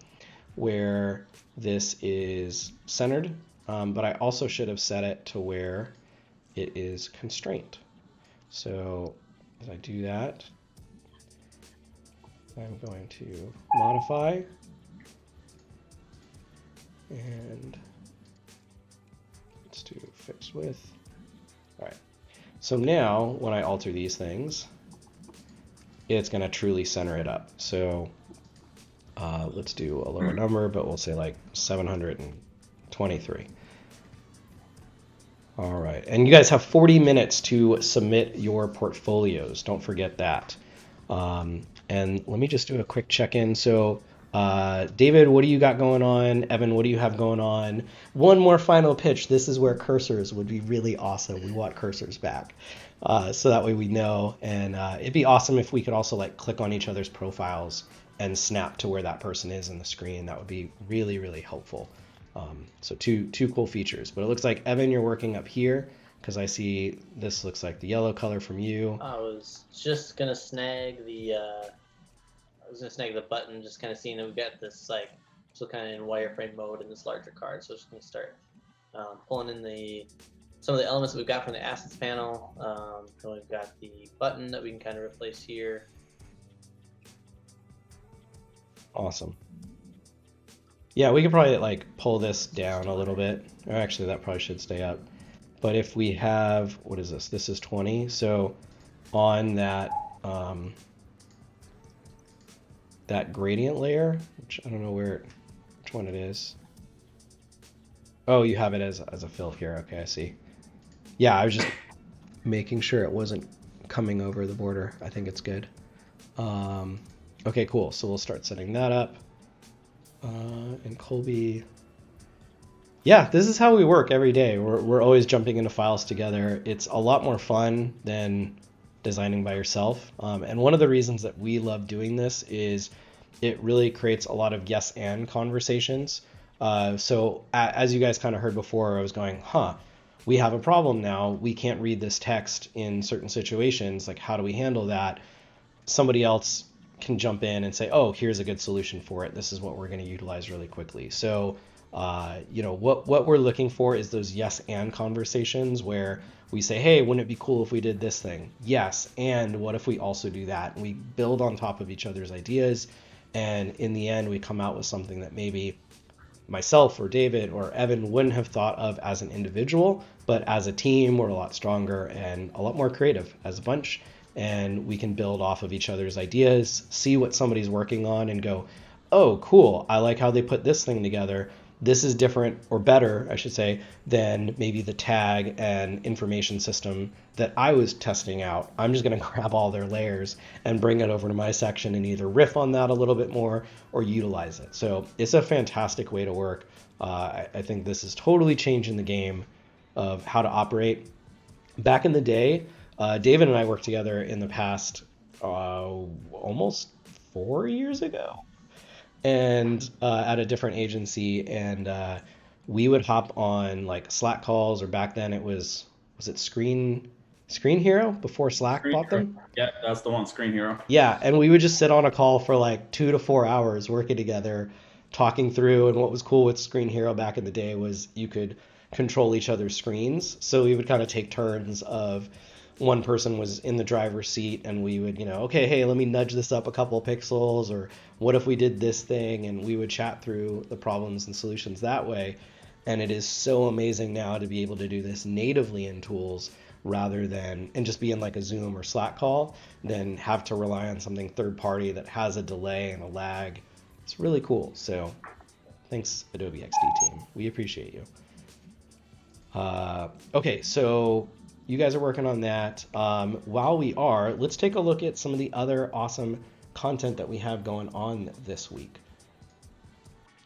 where this is centered, but I also should have set it to where it is constrained. So as I do that, I'm going to modify and let's do fixed width. All right. So now when I alter these things, it's going to truly center it up. So let's do a lower number, but we'll say like 723. All right, and you guys have 40 minutes to submit your portfolios. Don't forget that. And let me just do a quick check-in. So David, what do you got going on? Evan, what do you have going on? One more final pitch. This is where cursors would be really awesome. We want cursors back. So that way we know. And it'd be awesome if we could also like click on each other's profiles and snap to where that person is in the screen. That would be really, really helpful. So two cool features. But it looks like, Evan, you're working up here because I see this looks like the yellow color from you. I was just gonna snag the button, just kind of seeing that we've got this like still kind of in wireframe mode in this larger card. So I'm just gonna start pulling in some of the elements that we've got from the assets panel. And we've got the button that we can kind of replace here. Awesome. Yeah, we could probably like pull this down a little bit. Or actually, that probably should stay up. But if we have, what is this? This is 20. So on that that gradient layer, which I don't know which one it is. Oh, you have it as a fill here. Okay, I see. Yeah, I was just making sure it wasn't coming over the border. I think it's good. Okay, cool. So we'll start setting that up. And Colby. Yeah, this is how we work every day. We're always jumping into files together. It's a lot more fun than designing by yourself. And one of the reasons that we love doing this is it really creates a lot of yes and conversations. So as you guys kind of heard before, I was going, we have a problem now. We can't read this text in certain situations. Like, how do we handle that? Somebody else can jump in and say, oh, here's a good solution for it. This is what we're going to utilize really quickly. So, what we're looking for is those yes and conversations where we say, hey, wouldn't it be cool if we did this thing? Yes. And what if we also do that? And we build on top of each other's ideas. And in the end, we come out with something that maybe myself or David or Evan wouldn't have thought of as an individual, but as a team, we're a lot stronger and a lot more creative as a bunch. And we can build off of each other's ideas, see what somebody's working on and go, oh, cool. I like how they put this thing together. This is different, or better, I should say, than maybe the tag and information system that I was testing out. I'm just going to grab all their layers and bring it over to my section and either riff on that a little bit more or utilize it. So it's a fantastic way to work. I think this is totally changing the game of how to operate. Back in the day, David and I worked together in the past almost 4 years ago. And at a different agency, and we would hop on like Slack calls, or back then it was it Screen Hero before Slack bought them? Yeah, that's the one, Screen Hero. Yeah, and we would just sit on a call for like 2 to 4 hours working together, talking through. And what was cool with Screen Hero back in the day was you could control each other's screens. So we would kind of take turns of one person was in the driver's seat and we would, okay, hey, let me nudge this up a couple of pixels, or what if we did this thing? And we would chat through the problems and solutions that way. And it is so amazing now to be able to do this natively in tools rather than, and just be in like a Zoom or Slack call, than have to rely on something third party that has a delay and a lag. It's really cool. So thanks, Adobe XD team. We appreciate you. Okay, so you guys are working on that. While we are, let's take a look at some of the other awesome content that we have going on this week.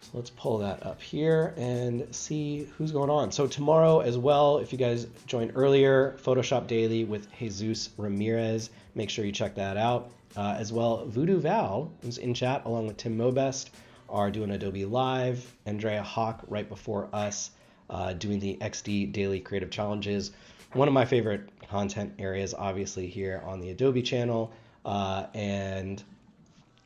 So let's pull that up here and see who's going on. So tomorrow as well, if you guys joined earlier, Photoshop Daily with Jesus Ramirez. Make sure you check that out. As well, Voodoo Val, who's in chat, along with Tim Mobest, are doing Adobe Live. Andrea Hawk right before us, doing the XD Daily Creative Challenges. One of my favorite content areas, obviously, here on the Adobe channel. And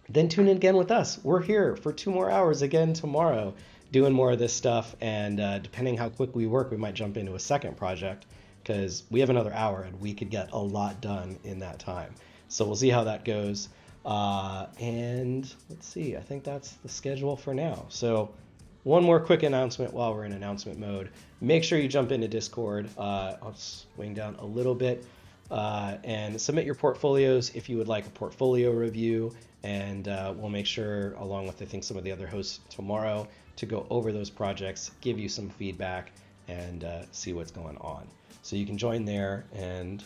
then tune in again with us. We're here for 2 more hours again tomorrow, doing more of this stuff. And depending how quick we work, we might jump into a second project, because we have another hour and we could get a lot done in that time. So we'll see how that goes. And let's see, I think that's the schedule for now. So one more quick announcement while we're in announcement mode. Make sure you jump into Discord. I'll swing down a little bit and submit your portfolios if you would like a portfolio review. And we'll make sure, along with I think some of the other hosts tomorrow, to go over those projects, give you some feedback, and see what's going on. So you can join there, and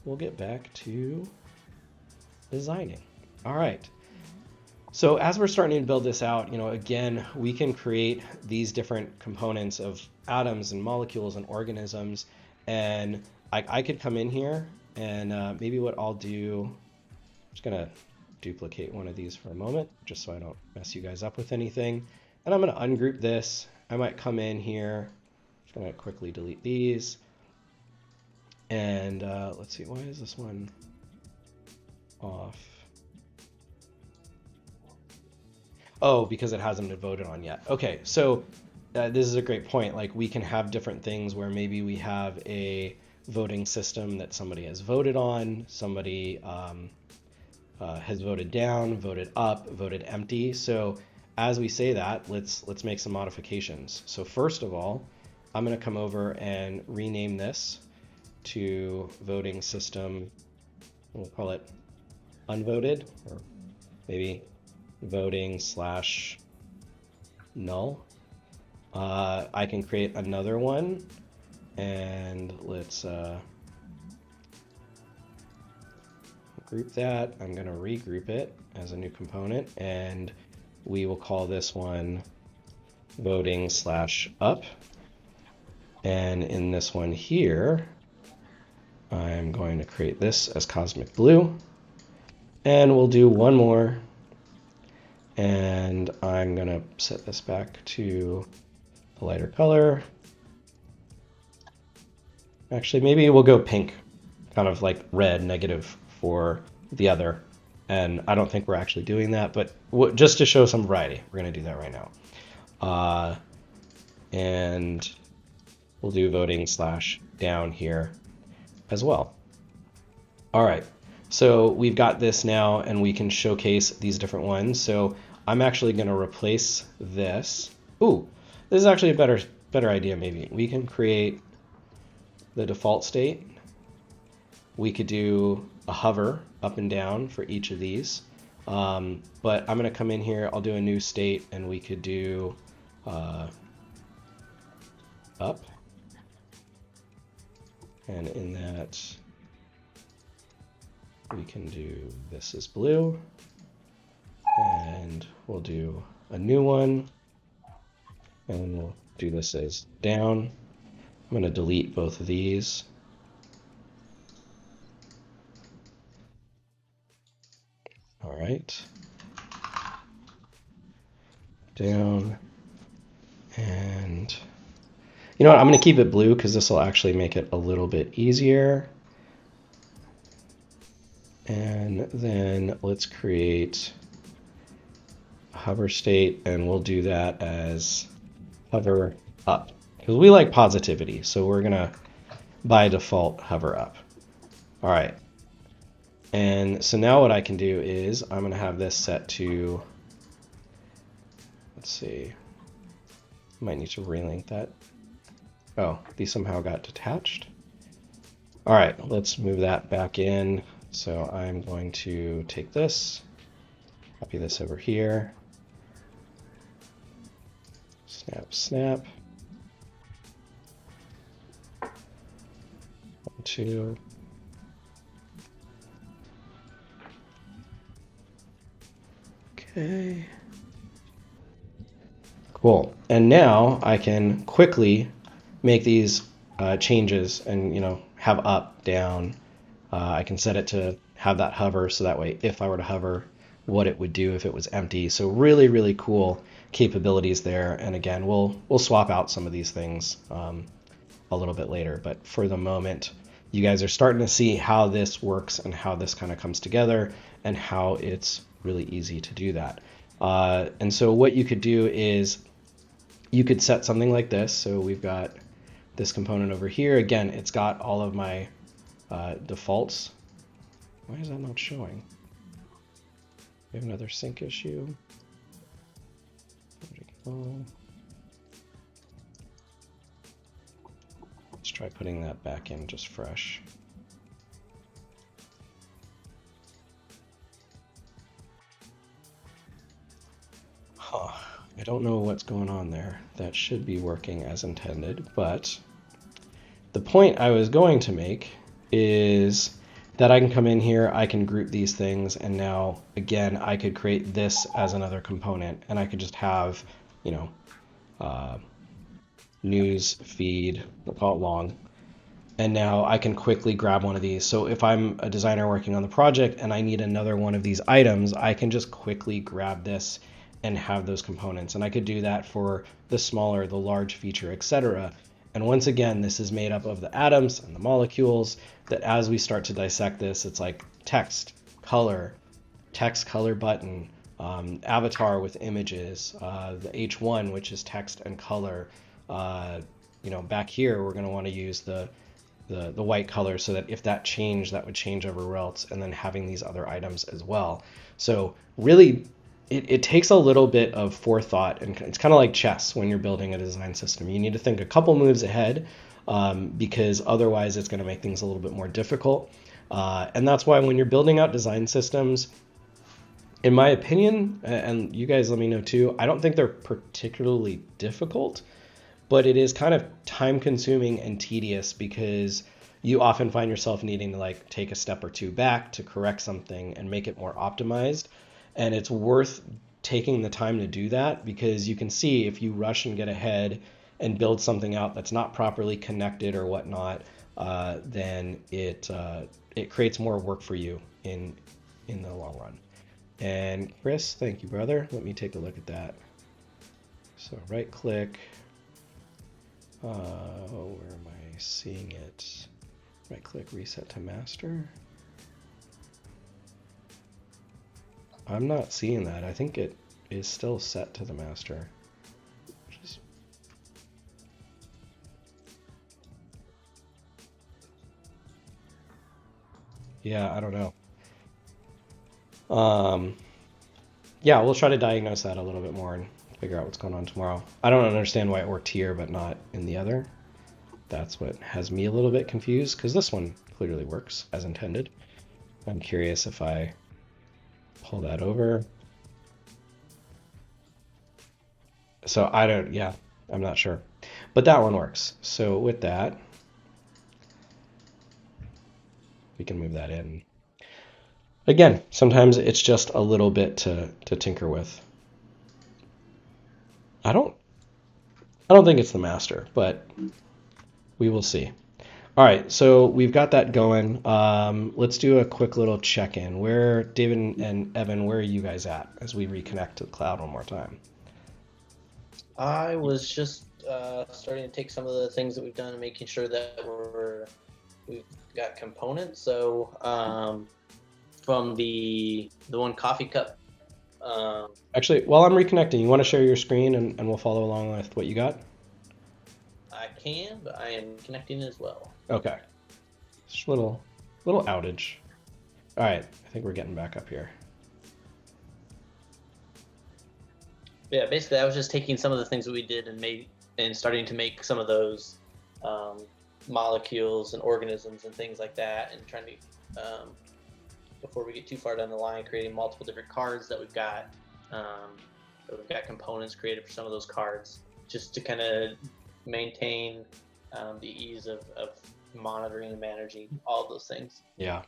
we'll get back to designing. All right. So as we're starting to build this out, again, we can create these different components of atoms and molecules and organisms. And I could come in here and maybe what I'll do, I'm just gonna duplicate one of these for a moment, just so I don't mess you guys up with anything. And I'm gonna ungroup this. I might come in here, just gonna quickly delete these. And let's see, why is this one off? Oh, because it hasn't been voted on yet. Okay, so this is a great point. Like we can have different things where maybe we have a voting system that somebody has voted on, somebody has voted down, voted up, voted empty. So as we say that, let's make some modifications. So first of all, I'm going to come over and rename this to voting system. We'll call it unvoted, or maybe voting/null. I can create another one, and let's group that. I'm going to regroup it as a new component, and we will call this one voting/up. And in this one here, I'm going to create this as cosmic blue, and we'll do one more. And I'm going to set this back to a lighter color. Actually, maybe we'll go pink, kind of like red negative for the other. And I don't think we're actually doing that, but just to show some variety, we're going to do that right now. And we'll do voting/down here as well. All right, so we've got this now, and we can showcase these different ones. So I'm actually going to replace this. Ooh, this is actually a better idea maybe. We can create the default state. We could do a hover up and down for each of these. But I'm going to come in here, I'll do a new state, and we could do up. And in that, we can do this as blue. And we'll do a new one, and we'll do this as down. I'm going to delete both of these. All right. Down. And you know what? I'm going to keep it blue because this will actually make it a little bit easier. And then let's create hover state, and we'll do that as hover up because we like positivity, so we're gonna by default hover up. All right, and so now what I can do is I'm gonna have this set to, let's see, might need to relink that. Oh, these somehow got detached. All right, let's move that back in. So I'm going to take this, copy this over here. Snap, snap. 1, 2. Okay. Cool. And now I can quickly make these changes and, have up, down. I can set it to have that hover, so that way if I were to hover, what it would do if it was empty. So really, really cool capabilities there. And again, we'll swap out some of these things a little bit later. But for the moment, you guys are starting to see how this works and how this kind of comes together and how it's really easy to do that. And so what you could do is you could set something like this. So we've got this component over here. Again, it's got all of my defaults. Why is that not showing? We have another sync issue. Let's try putting that back in just fresh. I don't know what's going on there. That should be working as intended, but the point I was going to make is that I can come in here, I can group these things, and now again I could create this as another component, and I could just have, you know, news feed, we'll call it long, and now I can quickly grab one of these. So if I'm a designer working on the project and I need another one of these items, I can just quickly grab this and have those components. And I could do that for the smaller, the large feature, etc. And once again, this is made up of the atoms and the molecules that as we start to dissect this, it's like text, color, text color button, avatar with images, the H1, which is text and color. You know, back here, we're going to want to use the white color so that if that changed, that would change everywhere else, and then having these other items as well. So really, it takes a little bit of forethought, and it's kind of like chess when you're building a design system. You need to think a couple moves ahead, because otherwise it's going to make things a little bit more difficult. And that's why when you're building out design systems, in my opinion, and you guys let me know too, I don't think they're particularly difficult, but it is kind of time consuming and tedious because you often find yourself needing to like take a step or two back to correct something and make it more optimized. And it's worth taking the time to do that, because you can see if you rush and get ahead and build something out that's not properly connected or whatnot, then it creates more work for you in the long run. And Chris, thank you, brother. Let me take a look at that. So right click. Where am I seeing it? Right click, reset to master. I'm not seeing that. I think it is still set to the master. Yeah, I don't know. Yeah, we'll try to diagnose that a little bit more and figure out what's going on tomorrow. I don't understand why it worked here but not in the other. That's what has me a little bit confused, because this one clearly works as intended. I'm curious if I pull that over. So I'm not sure. But that one works. So with that, we can move that in. Again, sometimes it's just a little bit to tinker with. I don't think it's the master, but we will see. All right, so we've got that going. Let's do a quick little check-in. Where, David and Evan, where are you guys at as we reconnect to the cloud one more time? I was just starting to take some of the things that we've done and making sure that we've got components. So from the one coffee cup. Actually, while I'm reconnecting, you want to share your screen and we'll follow along with what you got? I can, but I am connecting as well. Okay. Just a little outage. All right, I think we're getting back up here. Yeah, basically, I was just taking some of the things that we did and starting to make some of those molecules and organisms and things like that, and trying to, before we get too far down the line, creating multiple different cards that we've got. So we've got components created for some of those cards, just to kind of maintain the ease of monitoring and managing all of those things. Yeah.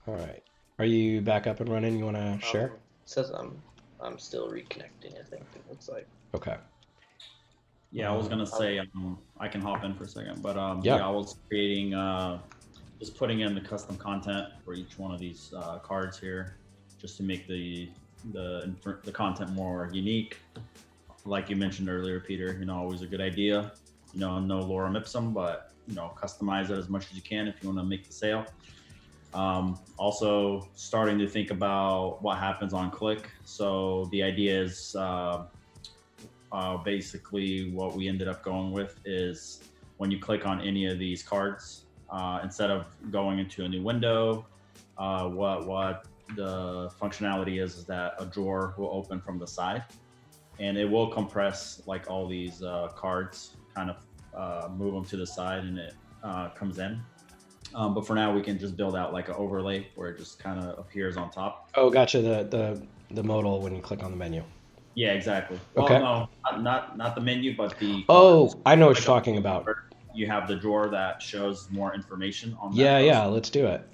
All right. Are you back up and running? You want to share? It says I'm still reconnecting, I think it looks like. Okay. Yeah, I was gonna say I can hop in for a second, but yeah, I was creating just putting in the custom content for each one of these cards here, just to make the content more unique. Like you mentioned earlier, Peter, always a good idea. No lorem ipsum, but customize it as much as you can if you want to make the sale. Also starting to think about what happens on click. So the idea is basically what we ended up going with is when you click on any of these cards, instead of going into a new window, what the functionality is that a drawer will open from the side, and it will compress like all these cards, kind of move them to the side, and it comes in. But for now, we can just build out like an overlay where it just kind of appears on top. Oh, gotcha. The modal when you click on the menu. Yeah, exactly. Okay. Well, no, not the menu, but the. Oh, I know what you're talking about. you have the drawer that shows more information on that Yeah, post. yeah, let's do it.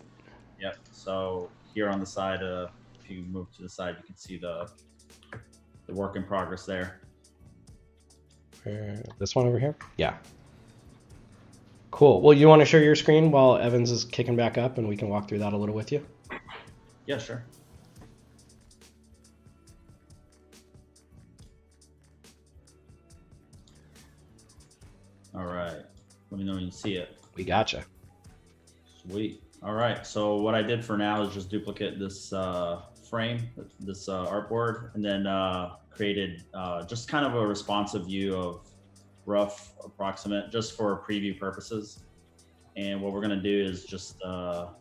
Yep. So here on the side, if you move to the side, you can see the work in progress there. This one over here? Yeah. Cool. Well, you want to share your screen while Evans is kicking back up and we can walk through that a little with you? Yeah, sure. All right. Let me know when you see it. We gotcha. Sweet. All right. So what I did for now is just duplicate this frame, this artboard, and then created just kind of a responsive view of rough approximate just for preview purposes. And what we're going to do is just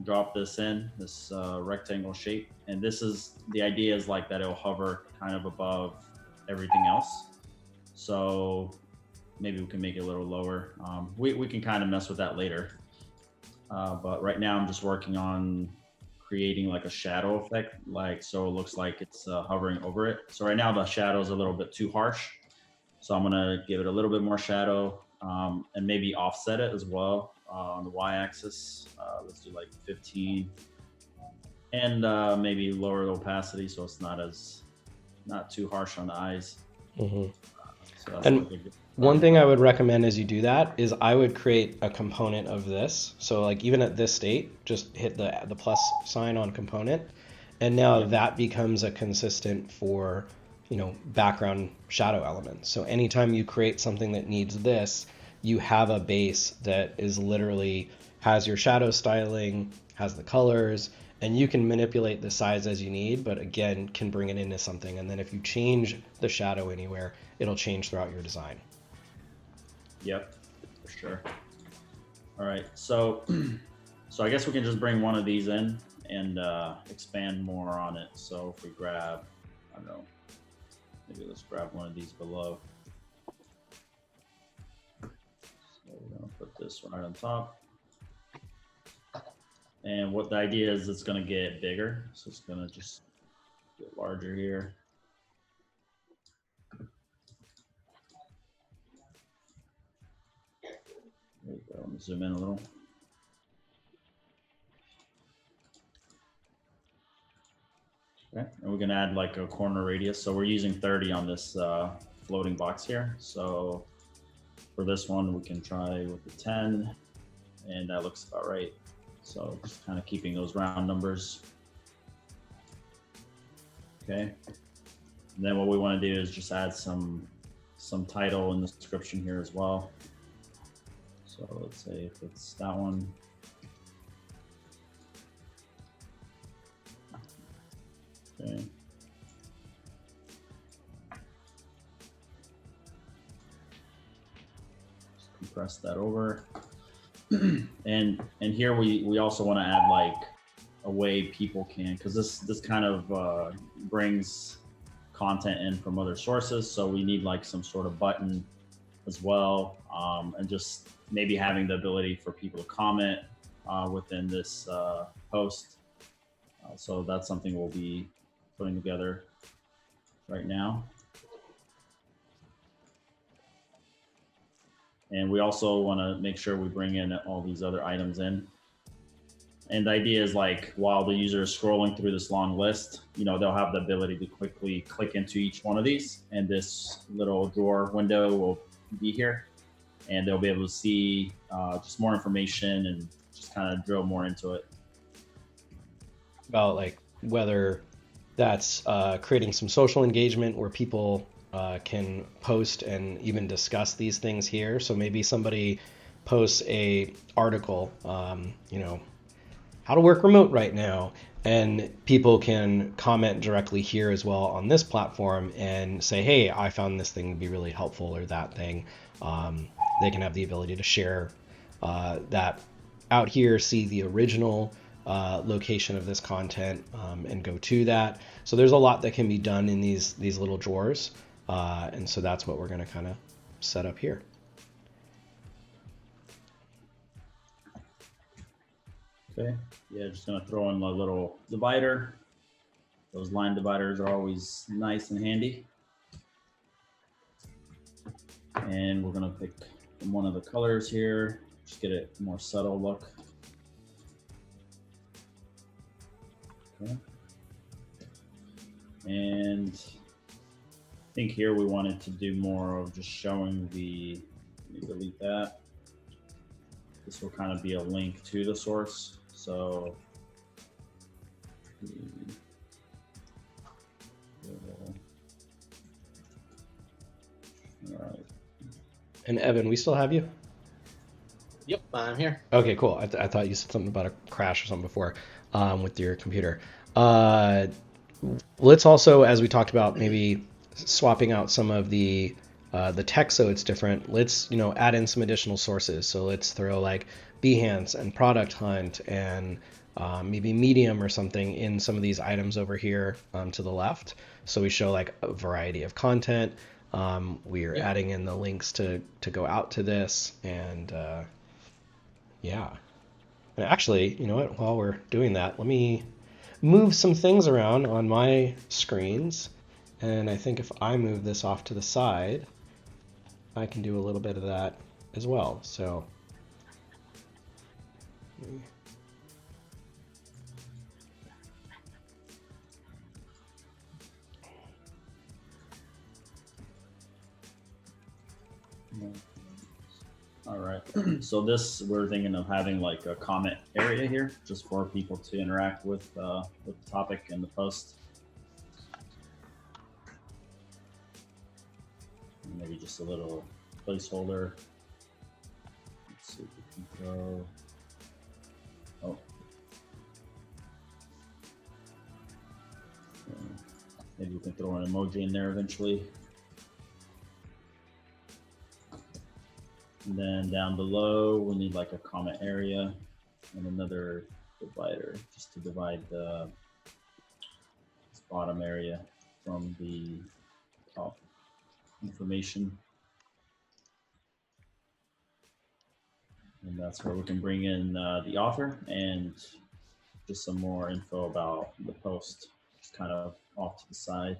drop this in this rectangle shape. And this is the idea is like that it'll hover kind of above everything else. So maybe we can make it a little lower. We can kind of mess with that later. But right now I'm just working on creating like a shadow effect, like so it looks like it's hovering over it. So right now the shadow is a little bit too harsh. So I'm gonna give it a little bit more shadow and maybe offset it as well on the y-axis. Let's do like 15 and maybe lower the opacity so it's not too harsh on the eyes. Mm-hmm. So that's And one thing I would recommend as you do that is I would create a component of this. So like even at this state, just hit the plus sign on component. And now that becomes a consistent for, you know, background shadow elements. So anytime you create something that needs this, you have a base that is literally has your shadow styling, has the colors, and you can manipulate the size as you need, but again, can bring it into something. And then if you change the shadow anywhere, it'll change throughout your design. Yep, for sure. All right, so I guess we can just bring one of these in and expand more on it. So if we grab, I don't know, maybe let's grab one of these below. So we're gonna put this right on top. And what the idea is, it's gonna get bigger. So it's gonna just get larger here. There we go. Let me zoom in a little. Okay, and we're gonna add like a corner radius. So we're using 30 on this floating box here. So for this one, we can try with the 10, and that looks about right. So just kind of keeping those round numbers. Okay. And then what we want to do is just add some title in the description here as well. So let's say if it's that one. Okay. Just compress that over. and here we also want to add like a way people can, because this kind of brings content in from other sources, so we need like some sort of button as well, and just maybe having the ability for people to comment within this post. So that's something we'll be putting together right now. And we also want to make sure we bring in all these other items in. And the idea is like, while the user is scrolling through this long list, you know, they'll have the ability to quickly click into each one of these, and this little drawer window will be here, and they'll be able to see just more information and just kind of drill more into it. About like whether that's creating some social engagement where people can post and even discuss these things here. So maybe somebody posts a article, you know, how to work remote right now, and people can comment directly here as well on this platform and say, hey, I found this thing to be really helpful, or that thing. They can have the ability to share that out here, see the original location of this content, and go to that. So there's a lot that can be done in these little drawers, and so that's what we're going to kind of set up here. Okay, yeah, just gonna throw in a little divider. Those line dividers are always nice and handy. And we're gonna pick from one of the colors here, just get a more subtle look. Okay. And I think here we wanted to do more of just showing the, let me delete that. This will kind of be a link to the source. So all right. And Evan, we still have you? Yep, I'm here. Okay, cool. I thought you said something about a crash or something before with your computer. Let's also, as we talked about, maybe swapping out some of the text so it's different. Let's add in some additional sources. So let's throw like Behance and Product Hunt and maybe Medium or something in some of these items over here to the left. So we show like a variety of content. We're adding in the links to go out to this, and yeah. And actually, you know what? While we're doing that, let me move some things around on my screens. And I think if I move this off to the side, I can do a little bit of that as well. So all right. So this, we're thinking of having like a comment area here, just for people to interact with the topic and the post. And maybe just a little placeholder. Let's see if we can go. Oh. Maybe we can throw an emoji in there eventually. And then down below, we'll need like a comment area and another divider just to divide the bottom area from the top information. And that's where we can bring in the author and just some more info about the post, just kind of off to the side.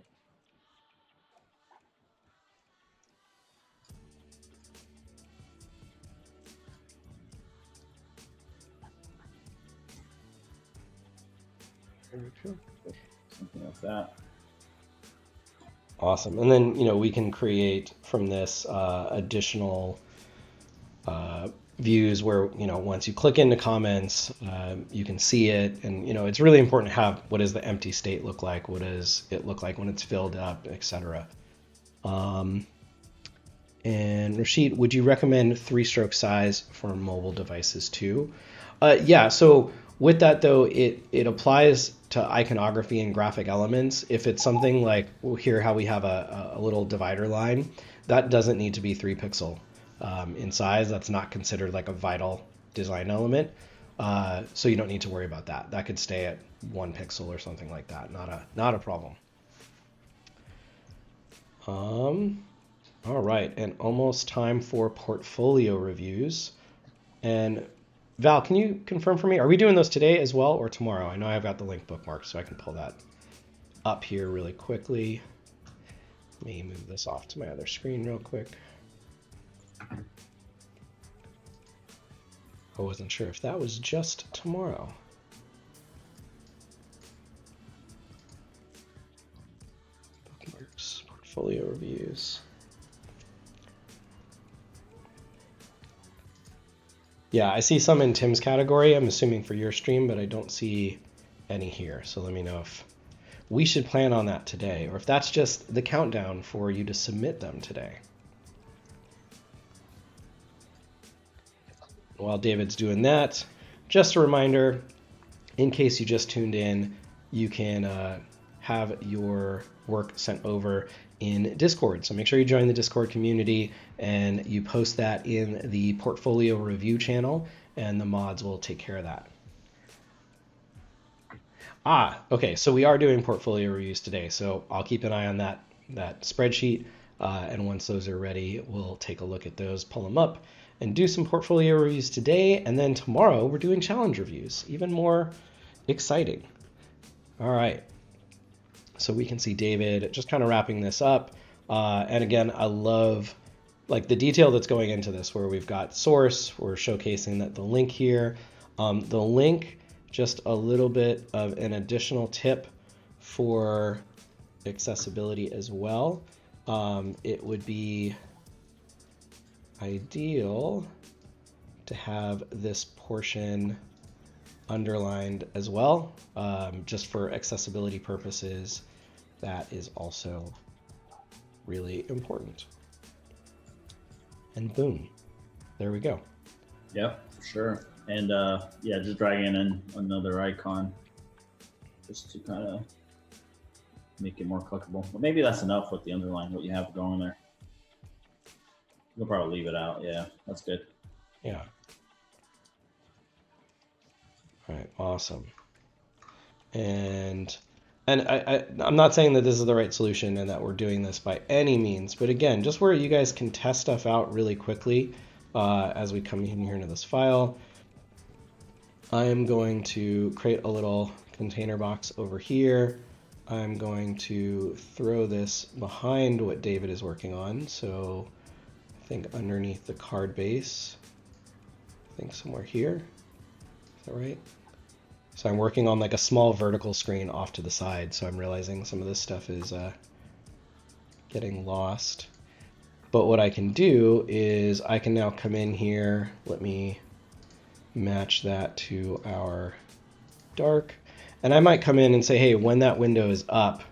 Something like that. Awesome. And then, we can create from this additional views where, once you click into comments, you can see it. And, it's really important to have what does the empty state look like? What does it look like when it's filled up, etc. And Rashid, would you recommend 3-stroke size for mobile devices too? Yeah, so with that though, it applies to iconography and graphic elements. If it's something like here, how we have a little divider line, that doesn't need to be 3 pixel in size. That's not considered like a vital design element. So you don't need to worry about that. That could stay at 1 pixel or something like that. Not a problem. All right, and almost time for portfolio reviews. And Val, can you confirm for me, are we doing those today as well or tomorrow? I know I've got the link bookmarked, so I can pull that up here really quickly. Let me move this off to my other screen real quick. I wasn't sure if that was just tomorrow. Bookmarks, portfolio reviews. Yeah, I see some in Tim's category, I'm assuming for your stream, but I don't see any here. So let me know if we should plan on that today, or if that's just the countdown for you to submit them today. While David's doing that, just a reminder, in case you just tuned in, you can have your work sent over in Discord. So make sure you join the Discord community and you post that in the portfolio review channel, and the mods will take care of that. Okay, so we are doing portfolio reviews today, so I'll keep an eye on that spreadsheet, and once those are ready, we'll take a look at those, pull them up, and do some portfolio reviews today, and then tomorrow we're doing challenge reviews, even more exciting. All right. So we can see David just kind of wrapping this up. And again, I love like the detail that's going into this, where we've got source, we're showcasing that the link here, the link, just a little bit of an additional tip for accessibility as well. It would be ideal to have this portion underlined as well, just for accessibility purposes. That is also really important. And boom, there we go. Yep, for sure. And yeah, just dragging in another icon just to kind of make it more clickable. But maybe that's enough with the underline, what you have going there. You'll probably leave it out. Yeah, that's good. Yeah. All right, awesome. And I'm not saying that this is the right solution and that we're doing this by any means, but again, just where you guys can test stuff out really quickly as we come in here into this file. I am going to create a little container box over here. I'm going to throw this behind what David is working on. So I think underneath the card base, I think somewhere here. Is that right? So I'm working on like a small vertical screen off to the side. So I'm realizing some of this stuff is getting lost. But what I can do is I can now come in here. Let me match that to our dark. And I might come in and say, hey, when that window is up,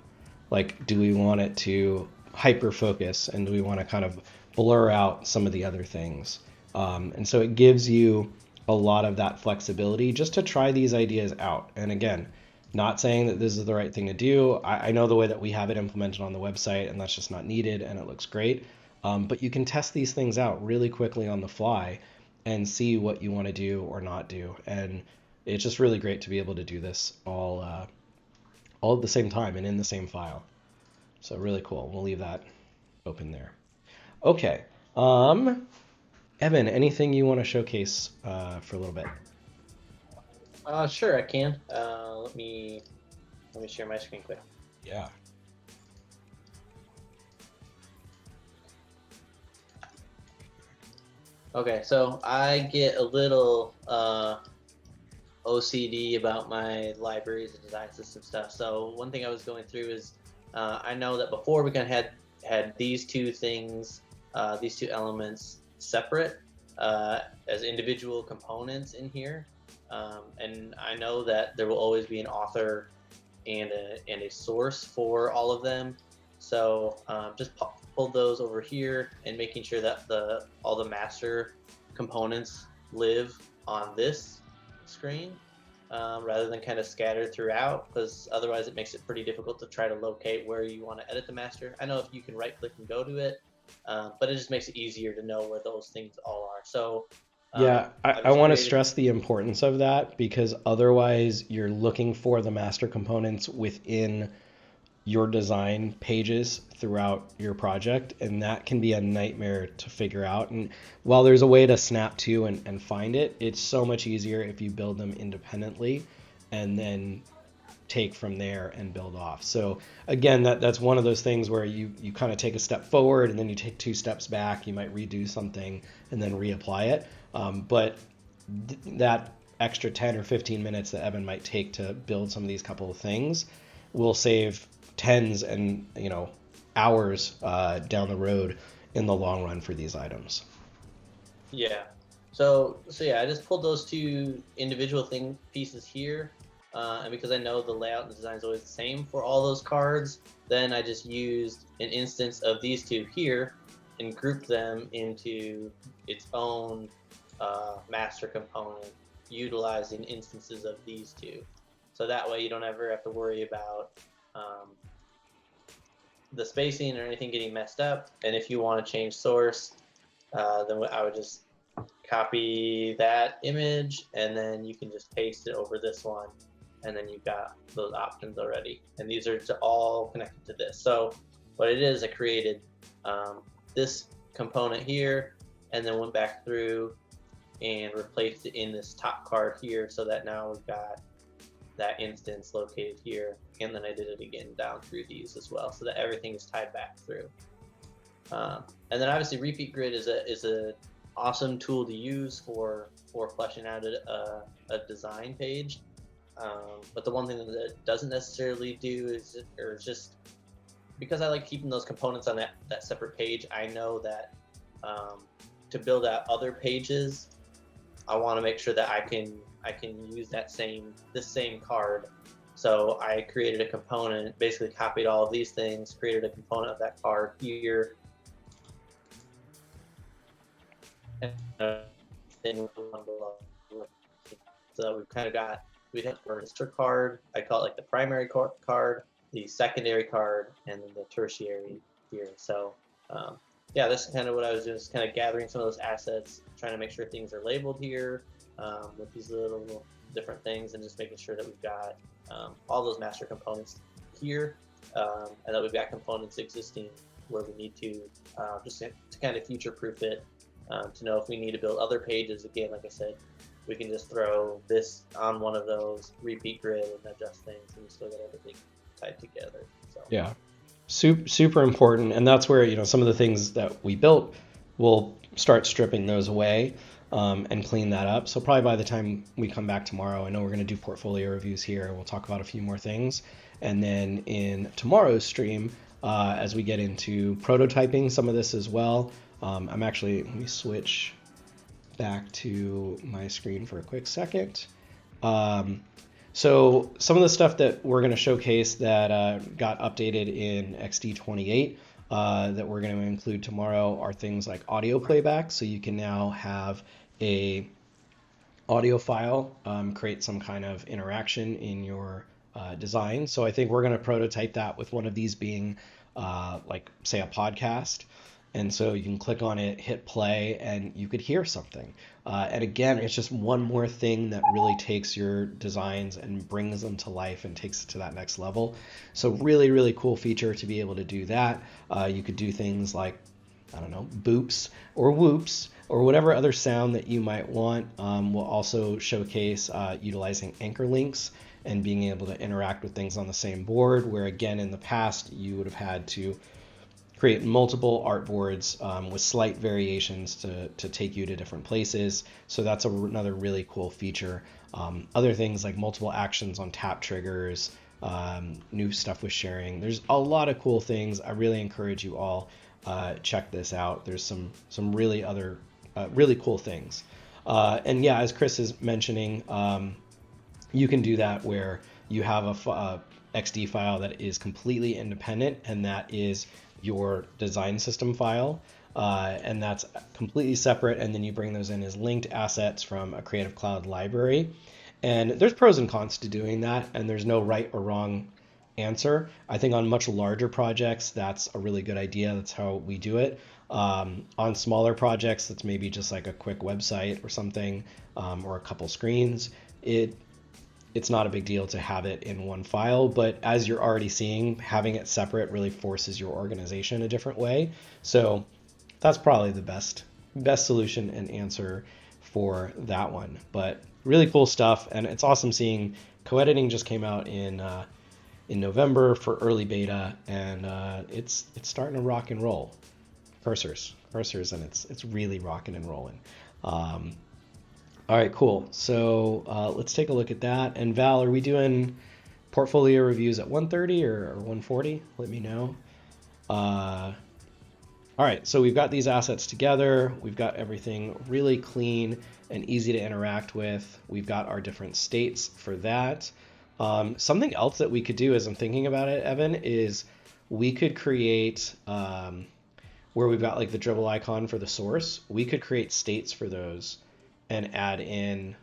like, do we want it to hyper focus, and do we want to kind of blur out some of the other things? And so it gives you a lot of that flexibility just to try these ideas out. And again, not saying that this is the right thing to do. I know the way that we have it implemented on the website, and that's just not needed, and it looks great. But you can test these things out really quickly on the fly and see what you want to do or not do. And it's just really great to be able to do this all at the same time and in the same file. So really cool. We'll leave that open there. Okay. Evan, anything you want to showcase for a little bit? Sure, I can. Let me share my screen quick. Yeah. Okay, so I get a little OCD about my libraries and design system stuff. So one thing I was going through is I know that before we kind of had these two things, these two elements separate as individual components in here. And I know that there will always be an author and a source for all of them. So just pulled those over here and making sure that all the master components live on this screen rather than kind of scattered throughout, because otherwise it makes it pretty difficult to try to locate where you want to edit the master. I know if you can right click and go to it, but it just makes it easier to know where those things all are. So yeah, I want to stress the importance of that, because otherwise you're looking for the master components within your design pages throughout your project, and that can be a nightmare to figure out. And while there's a way to snap to and find it, it's so much easier if you build them independently and then take from there and build off. So again, that's one of those things where you kind of take a step forward and then you take 2 steps back. You might redo something and then reapply it. But that extra 10 or 15 minutes that Evan might take to build some of these couple of things will save tens and hours down the road in the long run for these items. Yeah. So yeah, I just pulled those 2 individual pieces here, and because I know the layout and design is always the same for all those cards, then I just used an instance of these 2 here and grouped them into its own master component, utilizing instances of these 2. So that way you don't ever have to worry about the spacing or anything getting messed up. And if you want to change source, then I would just copy that image and then you can just paste it over this one, and then you've got those options already. And these are all connected to this. So what it is, I created this component here and then went back through and replaced it in this top card here, so that now we've got that instance located here, and then I did it again down through these as well, so that everything is tied back through. And then obviously repeat grid is a awesome tool to use for fleshing out a design page. But the one thing that it doesn't necessarily do is, or just because I like keeping those components on that separate page, I know that to build out other pages, I want to make sure that I can use this same card. So I created a component, basically copied all of these things, created a component of that card here. And then so we've kind of got, we have our district card, I call it like the primary card, the secondary card, and then the tertiary here. So yeah, this is kind of what I was doing, just kind of gathering some of those assets, trying to make sure things are labeled here with these little different things, and just making sure that we've got all those master components here, and that we've got components existing where we need to, just to kind of future-proof it, to know if we need to build other pages. Again, like I said, we can just throw this on one of those, repeat grid, and adjust things, and we still get everything tied together. So Yeah, super important, and that's where some of the things that we built, we'll start stripping those away and clean that up. So probably by the time we come back tomorrow, I know we're going to do portfolio reviews here, and we'll talk about a few more things. And then in tomorrow's stream, as we get into prototyping some of this as well, I'm actually, let me switch back to my screen for a quick second. So some of the stuff that we're going to showcase that got updated in XD28 that we're going to include tomorrow are things like audio playback. So you can now have a audio file create some kind of interaction in your design. So I think we're going to prototype that with one of these being like, say, a podcast. And so you can click on it, hit play, and you could hear something. And again, it's just one more thing that really takes your designs and brings them to life and takes it to that next level. So really, really cool feature to be able to do that. You could do things like, I don't know, boops or whoops or whatever other sound that you might want. We'll also showcase utilizing anchor links and being able to interact with things on the same board, where again, in the past, you would have had to create multiple artboards with slight variations to take you to different places. So that's another really cool feature. Other things like multiple actions on tap triggers, new stuff with sharing. There's a lot of cool things. I really encourage you all check this out. There's some really other really cool things. And yeah, as Chris is mentioning, you can do that where you have a XD file that is completely independent, and that is your design system file, and that's completely separate, and then you bring those in as linked assets from a Creative Cloud library. And there's pros and cons to doing that, and there's no right or wrong answer. I think on much larger projects, that's a really good idea. That's how we do it. On smaller projects, that's maybe just like a quick website or something, or a couple screens. It's not a big deal to have it in one file, but as you're already seeing, having it separate really forces your organization a different way. So that's probably the best solution and answer for that one. But really cool stuff, and it's awesome seeing co-editing just came out in November for early beta, and it's starting to rock and roll. Cursors, and it's really rocking and rolling. All right, cool. So let's take a look at that. And Val, are we doing portfolio reviews at 1:30 or 1:40? Let me know. All right, so we've got these assets together. We've got everything really clean and easy to interact with. We've got our different states for that. Something else that we could do, as I'm thinking about it, Evan, is we could create, where we've got like the dribble icon for the source, we could create states for those and add in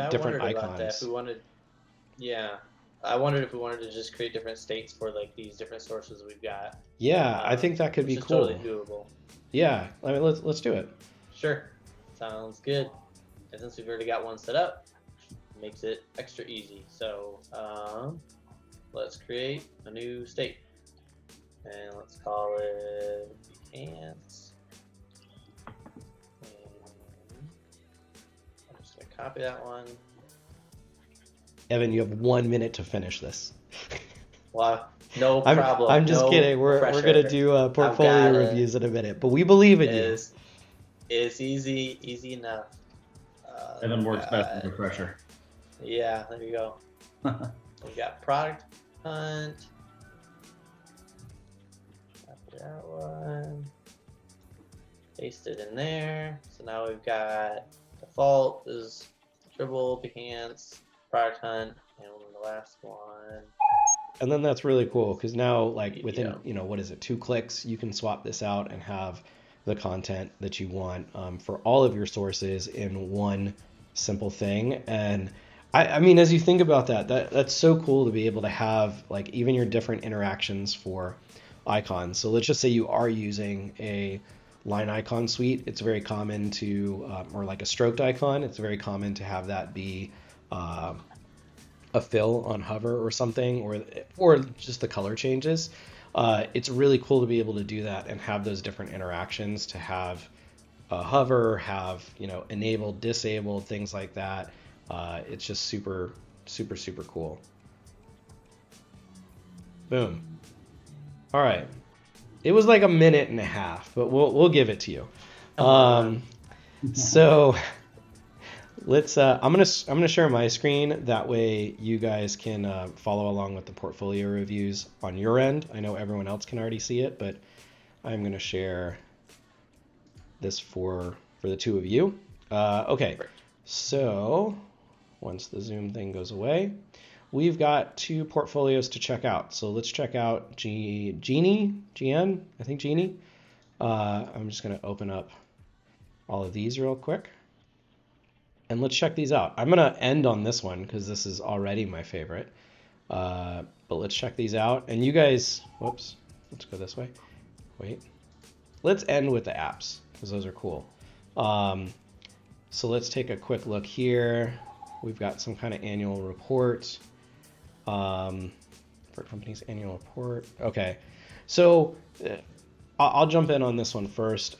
different icons. About that. If we wanted, yeah, I wondered if we wanted to just create different states for like these different sources we've got. Yeah, I think that could be cool. Totally doable. Yeah, I mean, let's do it. Sure, sounds good. And since we've already got one set up, it makes it extra easy. So let's create a new state, and let's call it ants. Copy that one. Evan, you have 1 minute to finish this. Well, No I'm problem. I'm just No kidding. We're gonna pressure. do I've portfolio got reviews in a minute, but we believe in you. It's easy enough. Evan works best Got, under pressure. yeah, there you go. We've got product hunt. Copy that one. Paste it in there. So now we've got default is Dribble, Behance, product hunt, and the last one. And then that's really cool because now, like within, Yeah. you know, what is it, 2 clicks, you can swap this out and have the content that you want for all of your sources in one simple thing. And I mean, as you think about that's so cool to be able to have like even your different interactions for icons. So let's just say you are using a line icon suite. It's very common to, or like a stroked icon, it's very common to have that be a fill on hover or something, or just the color changes. It's really cool to be able to do that and have those different interactions, to have hover, have, you know, enabled, disabled, things like that. It's just super cool. Boom. All right. It was like a minute and a half, but we'll give it to you. So let's I'm gonna share my screen, that way you guys can follow along with the portfolio reviews on your end. I know everyone else can already see it, but I'm gonna share this for the two of you. Okay, so once the Zoom thing goes away, we've got 2 portfolios to check out. So let's check out GN, I think Jeannie. I'm just gonna open up all of these real quick. And let's check these out. I'm going to end on this one because this is already my favorite. But let's check these out. And you guys, whoops, let's go this way. Wait. Let's end with the apps because those are cool. So let's take a quick look here. We've got some kind of annual report. For company's annual report. Okay. So I'll jump in on this one first.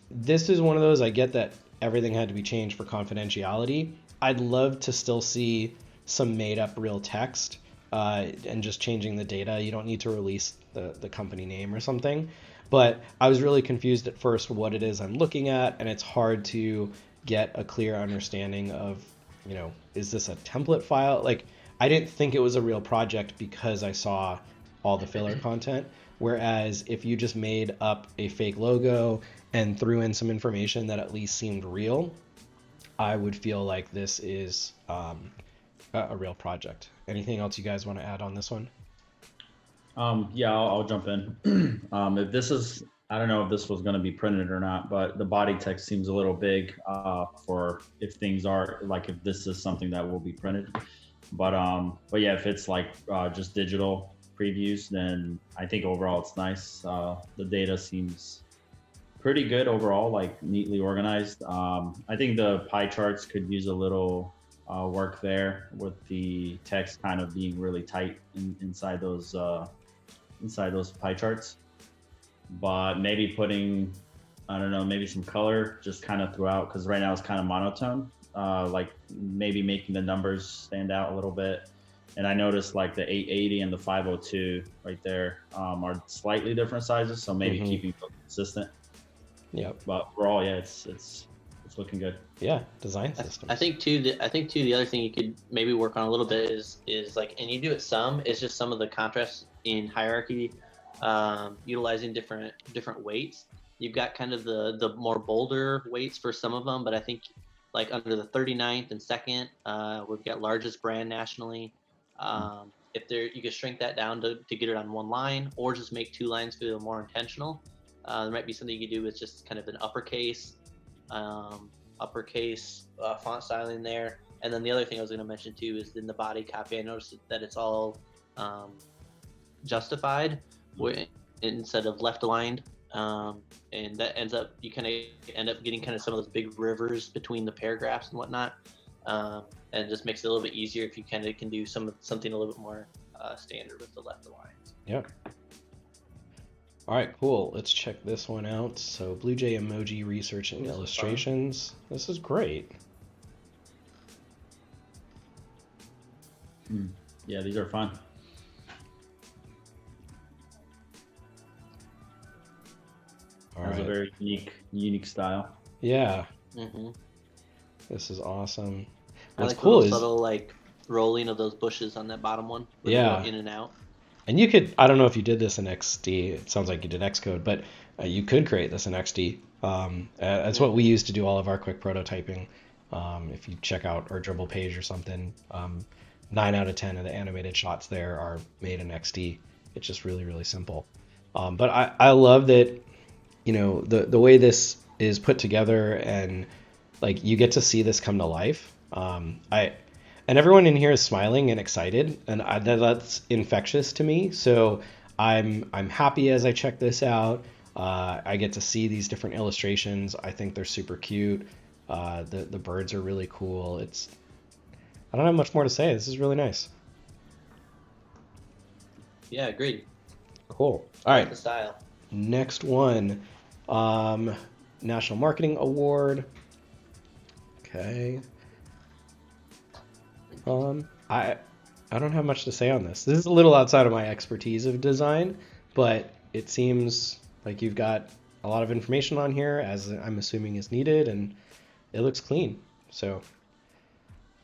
This is one of those, I get that everything had to be changed for confidentiality. I'd love to still see some made up real text and just changing the data. You don't need to release the company name or something. But I was really confused at first what it is I'm looking at, and it's hard to get a clear understanding of, you know, is this a template file? Like, I didn't think it was a real project because I saw all the filler content. Whereas if you just made up a fake logo and threw in some information that at least seemed real, I would feel like this is a real project. Anything else you guys want to add on this one? Yeah, I'll jump in. If this is, I don't know if this was going to be printed or not, but the body text seems a little big for if things are like, if this is something that will be printed. But yeah, if it's like just digital previews, then I think overall it's nice. The data seems pretty good overall, like neatly organized. I think the pie charts could use a little work there, with the text kind of being really tight inside those pie charts. But maybe putting, I don't know, maybe some color just kind of throughout, because right now it's kind of monotone. Like maybe making the numbers stand out a little bit. And I noticed like the 880 and the 502 right there are slightly different sizes, so maybe keeping them consistent. Yeah. But overall, yeah, it's looking good. Yeah, design systems. I think too the other thing you could maybe work on a little bit is like, and you do it some, is just some of the contrast in hierarchy, utilizing different weights. You've got kind of the more bolder weights for some of them, but I think like under the 39th and 2nd, we've got largest brand nationally. If you could shrink that down to get it on one line, or just make 2 lines feel more intentional. There might be something you could do with just kind of an uppercase font styling there. And then the other thing I was going to mention too is in the body copy, I noticed that it's all justified instead of left aligned. And that ends up, you kind of end up getting kind of some of those big rivers between the paragraphs and whatnot. And it just makes it a little bit easier if you kind of can do something a little bit more standard with the left lines. Yeah. All right, cool. Let's check this one out. So Blue Jay emoji research and illustrations. This is great. Yeah, these are fun. All Has a right. very unique style. Yeah, Mm-hmm. this is awesome. I What's like the cool little is, subtle like rolling of those bushes on that bottom one where they go yeah, in and out. and you could, I don't know if you did this in XD, it sounds like you did Xcode, but you could create this in XD. That's what we Mm-hmm. use to do all of our quick prototyping. If you check out our Dribble page or something, 9 out of 10 of the animated shots there are made in XD. It's just really, really simple. But I love that, you know, the way this is put together, and like you get to see this come to life. And everyone in here is smiling and excited, and that's infectious to me. So I'm happy as I check this out. I get to see these different illustrations. I think they're super cute. The birds are really cool. I don't have much more to say. This is really nice. Yeah, agreed. Cool. I All like right, the style. next one. National Marketing Award. Okay. I don't have much to say on this. This is a little outside of my expertise of design, but it seems like you've got a lot of information on here, as I'm assuming is needed, and it looks clean. So,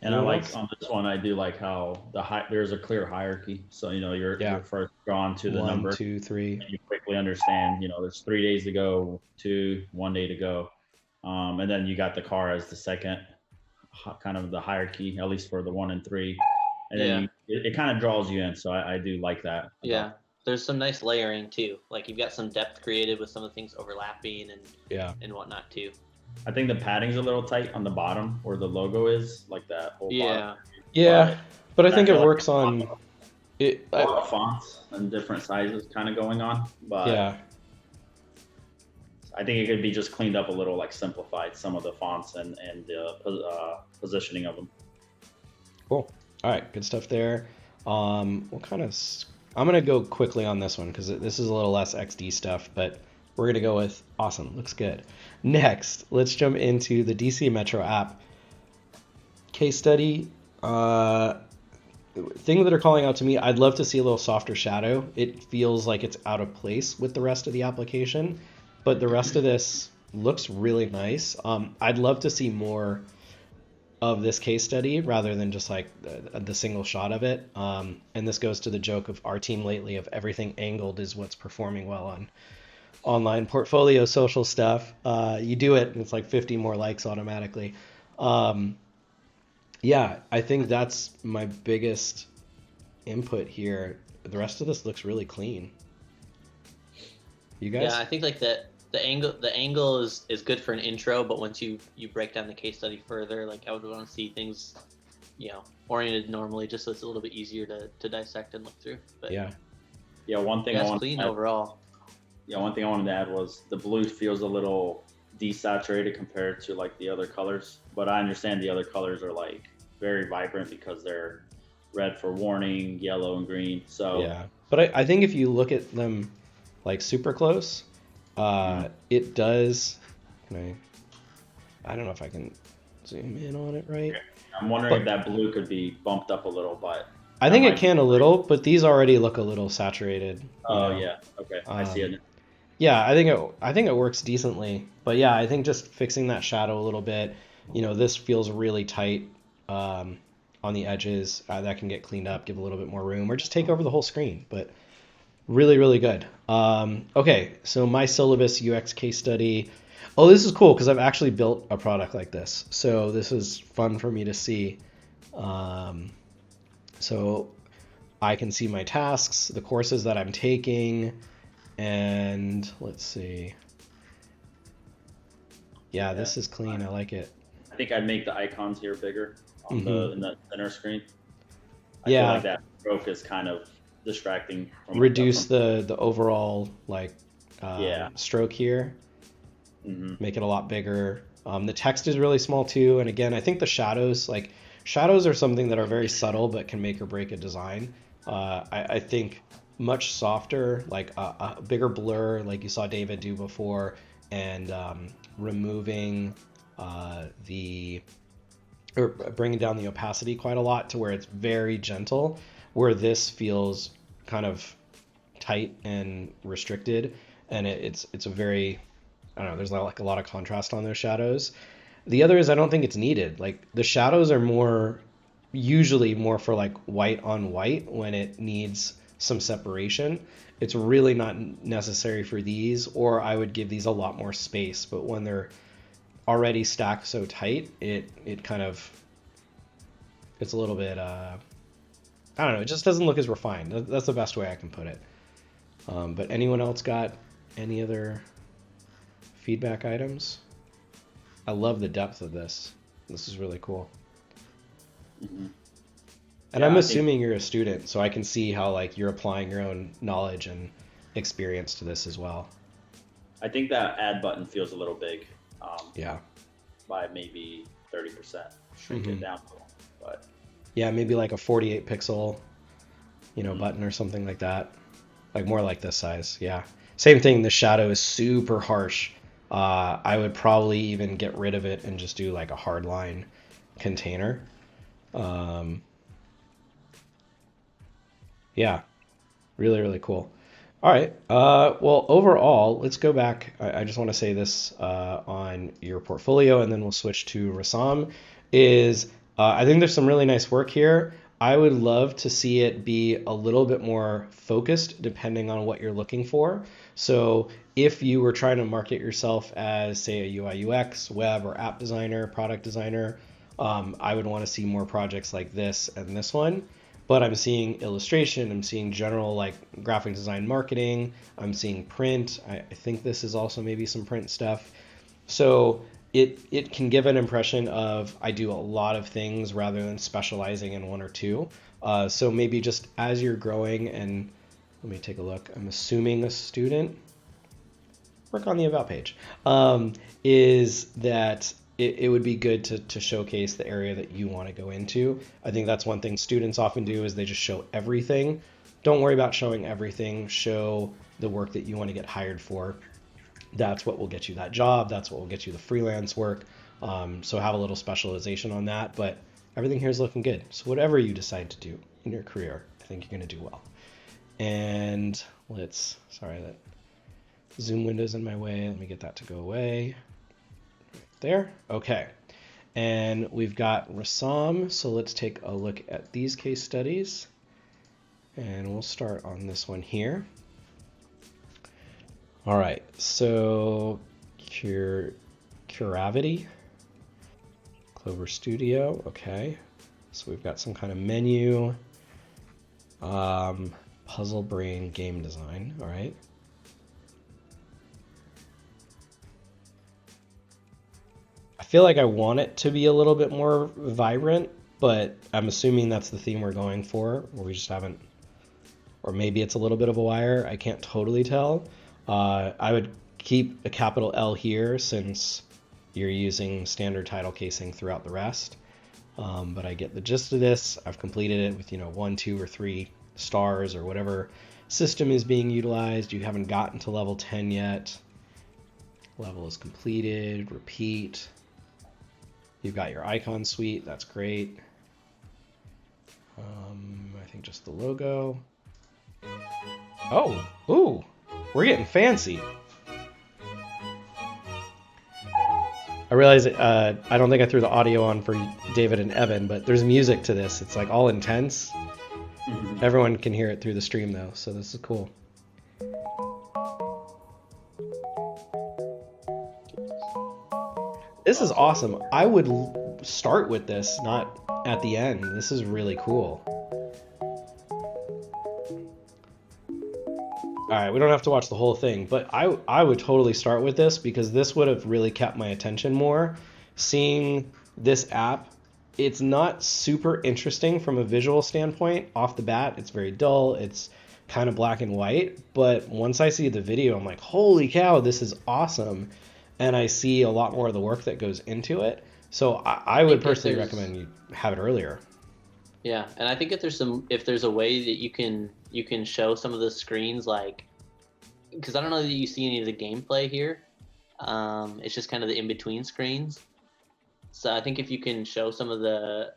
And I anyone like else? on this one, I do like how there's a clear hierarchy. So Yeah. you're first drawn to the 1, number, 2, 3. and you quickly understand. There's 3 days to go, 1 day to go, and then you got the car as the second, kind of the hierarchy, at least for the 1 and 3, and then Yeah. it kind of draws you in. So I do like that. Yeah. There's some nice layering too. Like you've got some depth created with some of the things overlapping Yeah. and whatnot too. I think the padding's a little tight on the bottom where the logo is, like that whole Yeah. bottom. Yeah, but I think feel it like works on it. a lot of fonts and different sizes kind of going on, but Yeah. I think it could be just cleaned up a little, like simplified some of the fonts and positioning of them. Cool. All right, good stuff there. What kind of? I'm gonna go quickly on this one because this is a little less XD stuff, but we're gonna go with awesome. Looks good. Next, let's jump into the DC Metro app case study. Things that are calling out to me. I'd love to see a little softer shadow. It feels like it's out of place with the rest of the application, but the rest of this looks really nice. I'd love to see more of this case study rather than just like the single shot of it. And this goes to the joke of our team lately of everything angled is what's performing well on online portfolio social stuff. You do it and it's like 50 more likes automatically. Yeah, I think that's my biggest input here. The rest of this looks really clean. You guys? Yeah, I think like the angle is good for an intro, but once you break down the case study further, like I would want to see things, oriented normally, just so it's a little bit easier to dissect and look through. But Yeah. One thing that's clean overall. one thing I wanted to add was the blue feels a little desaturated compared to like the other colors, but I understand the other colors are like very vibrant because they're red for warning, yellow and green. So Yeah. But I think if you look at them like super close, it does. I don't know if I can zoom in on it right. I'm wondering if that blue could be bumped up a little, but I think it can a little, but these already look a little saturated. Oh yeah, okay, I see it. Yeah, I think it works decently, but yeah, I think just fixing that shadow a little bit. This feels really tight on the edges. That can get cleaned up, give a little bit more room, or just take over the whole screen. But really, really good. Okay, so my syllabus UX case study. Oh, this is cool because I've actually built a product like this, so this is fun for me to see. So I can see my tasks, the courses that I'm taking, and let's see. Yeah, this is clean. I like it. I think I'd make the icons here bigger on in the center screen. I Yeah. feel like that stroke is kind of distracting. Reduce the overall Yeah. stroke here. Mm-hmm. Make it a lot bigger. The text is really small too, and again, I think the shadows are something that are very subtle but can make or break a design. I think much softer, like a bigger blur, like you saw David do before, and removing or bringing down the opacity quite a lot to where it's very gentle, where this feels kind of tight and restricted, and it's a very I don't know, there's like a lot of contrast on those shadows. The other is I don't think it's needed. Like the shadows are usually more for like white on white when it needs some separation. It's really not necessary for these, or I would give these a lot more space. But when they're already stacked so tight, it kind of, it's a little bit, I don't know, it just doesn't look as refined. That's the best way I can put it. But anyone else got any other feedback items? I love the depth of this. This is really cool. Mm-hmm. And I'm assuming you're a student, so I can see how like you're applying your own knowledge and experience to this as well. I think that add button feels a little big. Yeah. By maybe 30%. Shrink it down a little. But yeah, maybe like a 48 pixel, button or something like that. Like more like this size. Yeah. Same thing. The shadow is super harsh. I would probably even get rid of it and just do like a hardline container. Yeah, really, really cool. All right. Well, overall, let's go back. I just want to say this on your portfolio, and then we'll switch to Rassam. I think there's some really nice work here. I would love to see it be a little bit more focused depending on what you're looking for. So if you were trying to market yourself as, say, a UI UX, web or app designer, product designer, I would want to see more projects like this and this one. But I'm seeing illustration, I'm seeing general like graphic design marketing, I'm seeing print. I think this is also maybe some print stuff. So it can give an impression of I do a lot of things rather than specializing in one or two. So maybe just as you're growing, and let me take a look, I'm assuming a student, work on the about page, is that it would be good to showcase the area that you want to go into. I think that's one thing students often do is they just show everything. Don't worry about showing everything. Show the work that you want to get hired for. That's what will get you that job. That's what will get you the freelance work. So have a little specialization on that. But everything here is looking good. So whatever you decide to do in your career, I think you're going to do well. And sorry, that Zoom window's in my way. Let me get that to go away. There. Okay. And we've got Rassam. So let's take a look at these case studies. And we'll start on this one here. All right. So Curavity, Clover Studio. Okay. So we've got some kind of menu. Puzzle Brain game design. All right. I feel like I want it to be a little bit more vibrant, but I'm assuming that's the theme we're going for, or we just haven't, or maybe it's a little bit of a wire. I can't totally tell. I would keep a capital L here since you're using standard title casing throughout the rest. But I get the gist of this. I've completed it with 1, 2, or 3 stars or whatever system is being utilized. You haven't gotten to level 10 yet. Level is completed. Repeat. You've got your icon suite. That's great. I think just the logo. Oh, ooh, we're getting fancy. I realize I don't think I threw the audio on for David and Evan, but there's music to this. It's like all intense. Mm-hmm. Everyone can hear it through the stream though, so this is cool. This is awesome. I would start with this, not at the end. This is really cool. All right, we don't have to watch the whole thing, but I would totally start with this because this would have really kept my attention more. Seeing this app, it's not super interesting from a visual standpoint off the bat. It's very dull. It's kind of black and white, but once I see the video, I'm like, holy cow, this is awesome. And I see a lot more of the work that goes into it. So I would personally recommend you have it earlier. Yeah, and I think if there's a way that you can show some of the screens, like, because I don't know that you see any of the gameplay here. It's just kind of the in-between screens. So I think if you can show some of the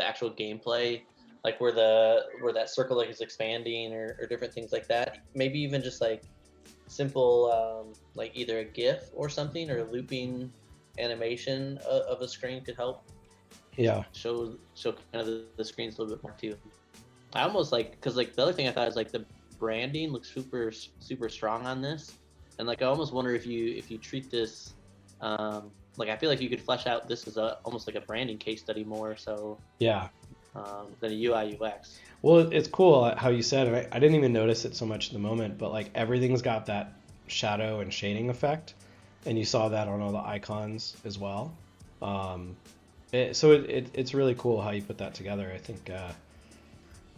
actual gameplay, like where that circle like is expanding or different things like that, maybe even just like simple like either a GIF or something, or a looping animation of a screen could help Yeah. show kind of the screens a little bit more too. I almost like, because like the other thing I thought is like the branding looks super strong on this, and like I almost wonder if you treat this like, I feel like you could flesh out this as almost like a branding case study more so Yeah. than a UI UX. Well, it's cool how you said, and I didn't even notice it so much at the moment, but like everything's got that shadow and shading effect, and you saw that on all the icons as well. It's really cool how you put that together. I think,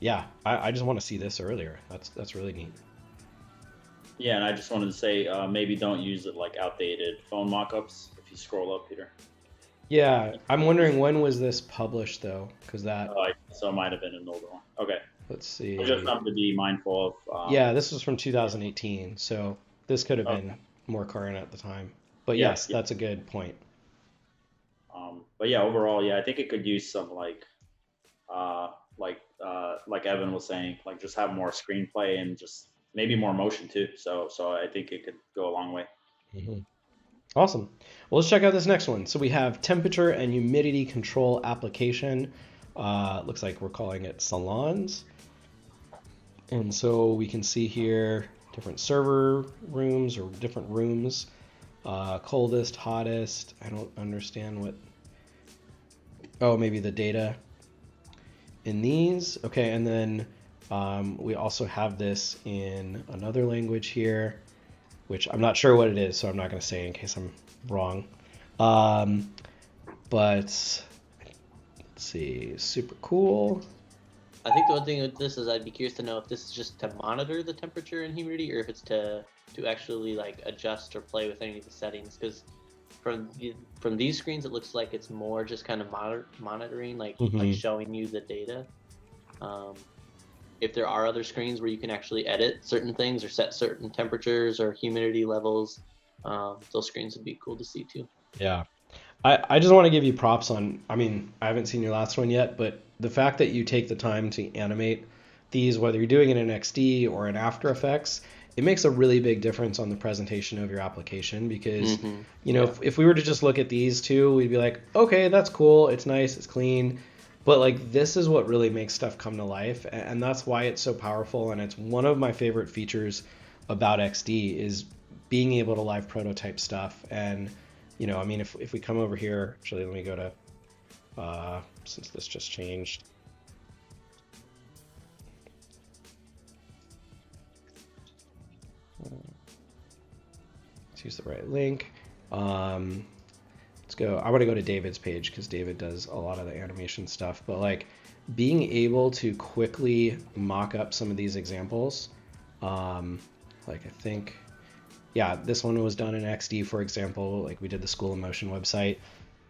yeah, I just want to see this earlier. That's really neat. Yeah, and I just wanted to say maybe don't use it like outdated phone mockups. If you scroll up, Peter. Yeah, I'm wondering when was this published though, because that. So it might have been an older one. Okay. Let's see. Just something to be mindful of. Yeah, this was from 2018, so this could have been more current at the time. But yes, that's a good point. But yeah, overall, yeah, I think it could use some like Evan was saying, like just have more screenplay and just maybe more motion too. So I think it could go a long way. Mm-hmm. Awesome. Well, let's check out this next one. So we have temperature and humidity control application. Looks like we're calling it salons. And so we can see here different server rooms or different rooms. Coldest, hottest. I don't understand what. Oh, maybe the data in these. Okay, and then we also have this in another language here, which I'm not sure what it is, so I'm not going to say in case I'm wrong. But let's see, super cool. I think the one thing with this is I'd be curious to know if this is just to monitor the temperature and humidity, or if it's to actually like adjust or play with any of the settings. Because from these screens, it looks like it's more just kind of monitoring, like showing you the data. If there are other screens where you can actually edit certain things or set certain temperatures or humidity levels, those screens would be cool to see too. Yeah. I just want to give you props on, I mean, I haven't seen your last one yet, but the fact that you take the time to animate these, whether you're doing it in XD or in After Effects, it makes a really big difference on the presentation of your application because, you know, if we were to just look at these two, we'd be like, okay, that's cool. It's nice. It's clean. But like, this is what really makes stuff come to life. And that's why it's so powerful. And it's one of my favorite features about XD is being able to live prototype stuff. And, you know, I mean, if we come over here, actually, let me go to, since this just changed. Let's use the right link. Let's go. I want to go to David's page because David does a lot of the animation stuff. But like being able to quickly mock up some of these examples, like I think, yeah, this one was done in XD, for example, like we did the School of Motion website.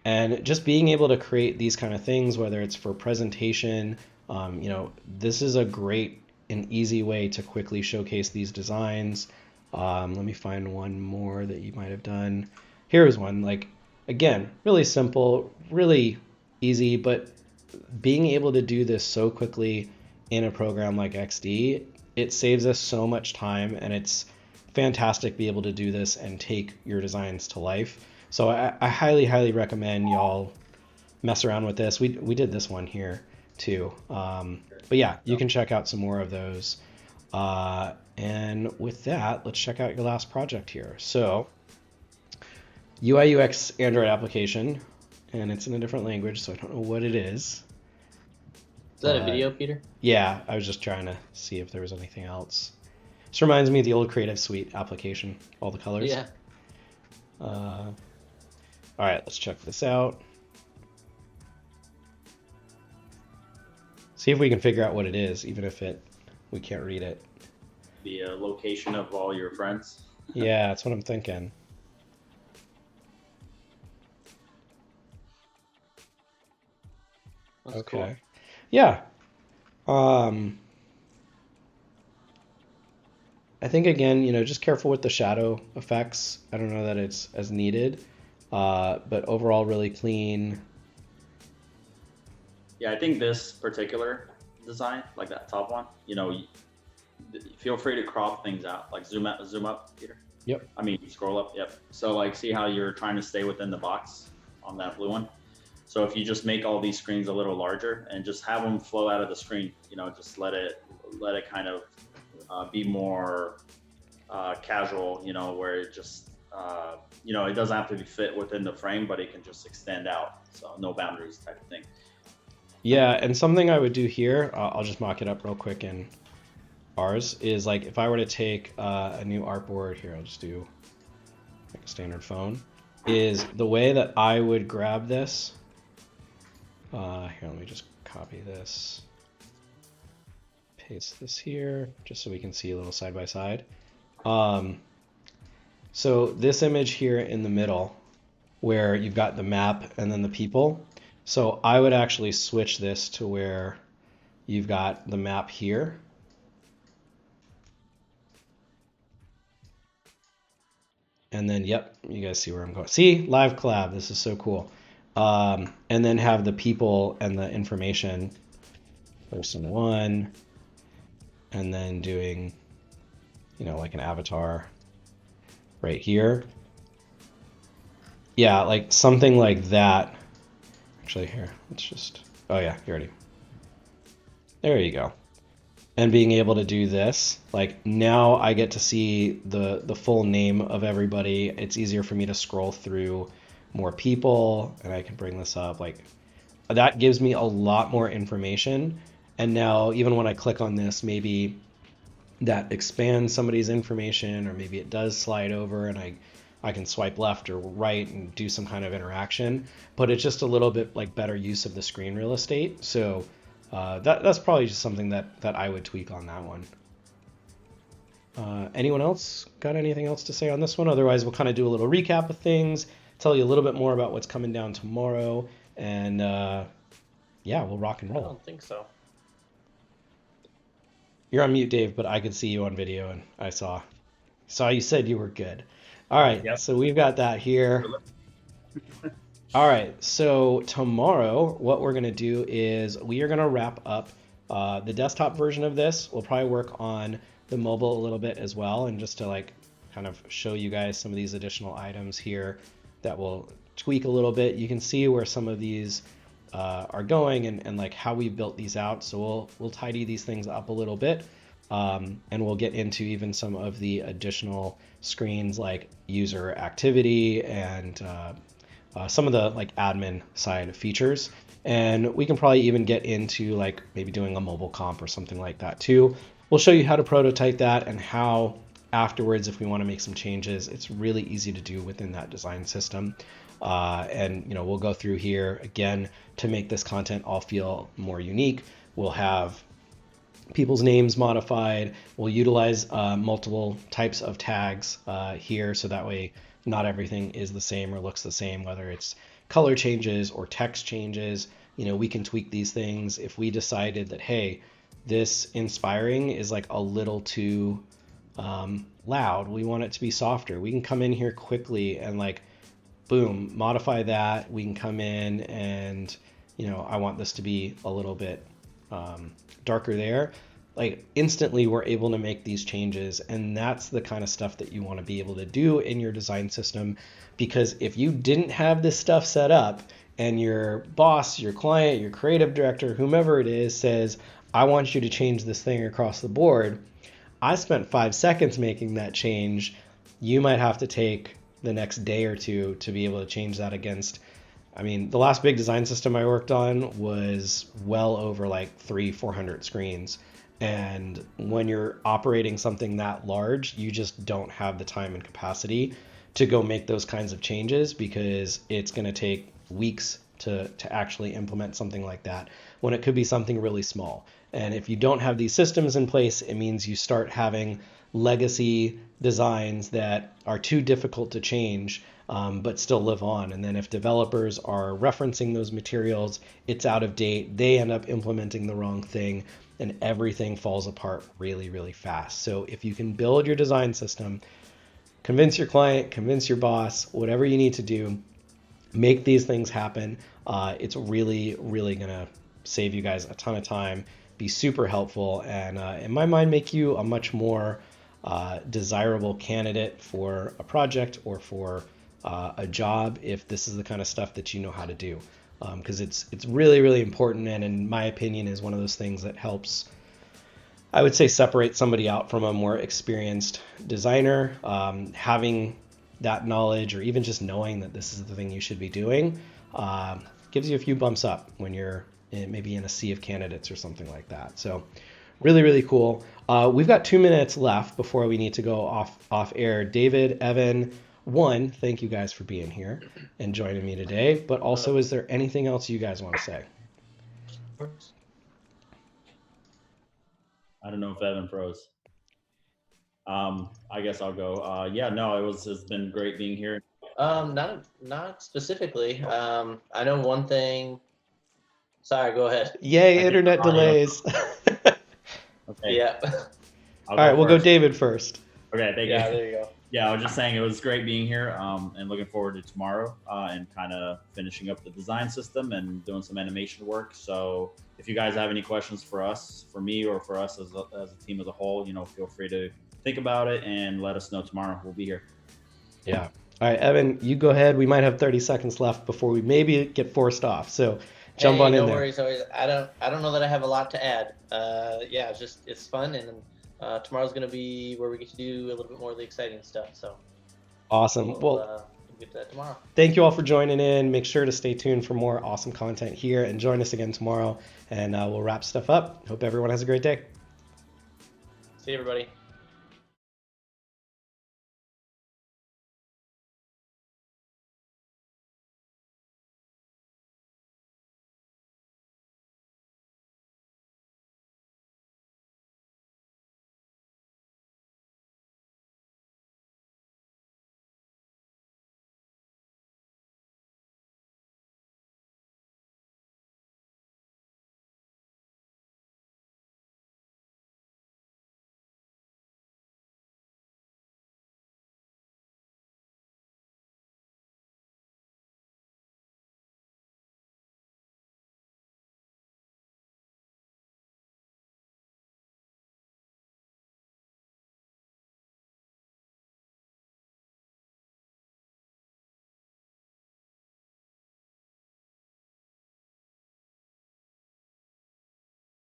And just being able to create these kind of things, whether it's for presentation, you know, this is a great and easy way to quickly showcase these designs. Let me find one more that you might have done. Here's one, like, again, really simple, really easy, but being able to do this so quickly in a program like XD, it saves us so much time, and it's fantastic to be able to do this and take your designs to life. So I highly, highly recommend y'all mess around with this. We did this one here too. But yeah, you can check out some more of those. And with that, let's check out your last project here. So UI UX Android application, and it's in a different language, so I don't know what it is. Is that a video, Peter? Yeah, I was just trying to see if there was anything else. This reminds me of the old Creative Suite application, all the colors. Yeah. All right, let's check this out. See if we can figure out what it is, even if we can't read it. The location of all your friends. Yeah, that's what I'm thinking. That's okay. Cool. Yeah. I think again, you know, just careful with the shadow effects. I don't know that it's as needed, but overall really clean. Yeah, I think this particular design, like that top one, you know, feel free to crop things out, like zoom up, Peter. Yep. I mean, scroll up. Yep. So like, see how you're trying to stay within the box on that blue one. So if you just make all these screens a little larger and just have them flow out of the screen, you know, just let it kind of be more casual, you know, where it just, you know, it doesn't have to be fit within the frame, but it can just extend out. So no boundaries type of thing. Yeah, and something I would do here, I'll just mock it up real quick in ours, is like if I were to take a new artboard here, I'll just do like a standard phone, is the way that I would grab this. Here, let me just copy this, paste this here, just so we can see a little side by side. So this image here in the middle, where you've got the map and then the people. So I would actually switch this to where you've got the map here. And then, yep, you guys see where I'm going. See, live collab, this is so cool. And then have the people and the information, person one, and then doing, you know, like an avatar right here. Yeah, like something like that. Actually, here, let's just, oh yeah, you already, there you go. And being able to do this, like now I get to see the full name of everybody. It's easier for me to scroll through more people, and I can bring this up. Like that gives me a lot more information. And now even when I click on this, maybe that expands somebody's information, or maybe it does slide over and I can swipe left or right and do some kind of interaction, but it's just a little bit like better use of the screen real estate. So that's probably just something that I would tweak on that one. Anyone else got anything else to say on this one? Otherwise, we'll kind of do a little recap of things, tell you a little bit more about what's coming down tomorrow, and yeah, we'll rock and roll. I don't think so. You're on mute, Dave, but I could see you on video, and I saw you said you were good. All right, yep. So we've got that here. All right, so tomorrow what we're gonna do is we are gonna wrap up the desktop version of this. We'll probably work on the mobile a little bit as well, and just to like kind of show you guys some of these additional items here that will tweak a little bit. You can see where some of these are going and like how we built these out. So we'll tidy these things up a little bit, and we'll get into even some of the additional screens like user activity and some of the like admin side features. And we can probably even get into like maybe doing a mobile comp or something like that too. We'll show you how to prototype that and how afterwards, if we want to make some changes, it's really easy to do within that design system. And you know, we'll go through here again to make this content all feel more unique. We'll have people's names modified. We'll utilize multiple types of tags here, so that way not everything is the same or looks the same, whether it's color changes or text changes. You know, we can tweak these things. If we decided that, hey, this inspiring is like a little too loud, we want it to be softer, we can come in here quickly and like, boom, modify that. We can come in and, you know, I want this to be a little bit darker there. Like instantly we're able to make these changes, and that's the kind of stuff that you want to be able to do in your design system. Because if you didn't have this stuff set up and your boss, your client, your creative director, whomever it is says, I want you to change this thing across the board, I spent 5 seconds making that change, you might have to take the next day or two to be able to change that against, I mean, the last big design system I worked on was well over like 300-400 screens. And when you're operating something that large, you just don't have the time and capacity to go make those kinds of changes, because it's going to take weeks to actually implement something like that when it could be something really small. And if you don't have these systems in place, it means you start having legacy designs that are too difficult to change, but still live on. And then if developers are referencing those materials, it's out of date, they end up implementing the wrong thing, and everything falls apart really, really fast. So if you can build your design system, convince your client, convince your boss, whatever you need to do, make these things happen. It's really, really gonna save you guys a ton of time be super helpful, and in my mind, make you a much more desirable candidate for a project or for a job if this is the kind of stuff that you know how to do. Because it's really, really important, and in my opinion is one of those things that helps, I would say, separate somebody out from a more experienced designer. Having that knowledge, or even just knowing that this is the thing you should be doing, gives you a few bumps up when you're maybe in a sea of candidates or something like that. So really, really cool. We've got 2 minutes left before we need to go off air. David, Evan, one, thank you guys for being here and joining me today. But also, is there anything else you guys want to say? I don't know if Evan froze. I guess I'll go. Yeah, no, it's been great being here. Not specifically. I know one thing. Sorry, go ahead. Yay, internet delays. Okay. Yeah. All right, we'll go David first. Okay, thank you. Yeah, there you go. Yeah, I was just saying it was great being here, and looking forward to tomorrow, and kind of finishing up the design system and doing some animation work. So if you guys have any questions for us, for me, or for us as a team as a whole, feel free to think about it and let us know tomorrow. We'll be here. Yeah. All right, Evan, you go ahead. We might have 30 seconds left before we maybe get forced off. So jump on in there. No worries. I don't know that I have a lot to add. Yeah, it's fun, and tomorrow's going to be where we get to do a little bit more of the exciting stuff. So awesome. We'll get to that tomorrow. Thank you all for joining in. Make sure to stay tuned for more awesome content here, and join us again tomorrow, and we'll wrap stuff up. Hope everyone has a great day. See you, everybody.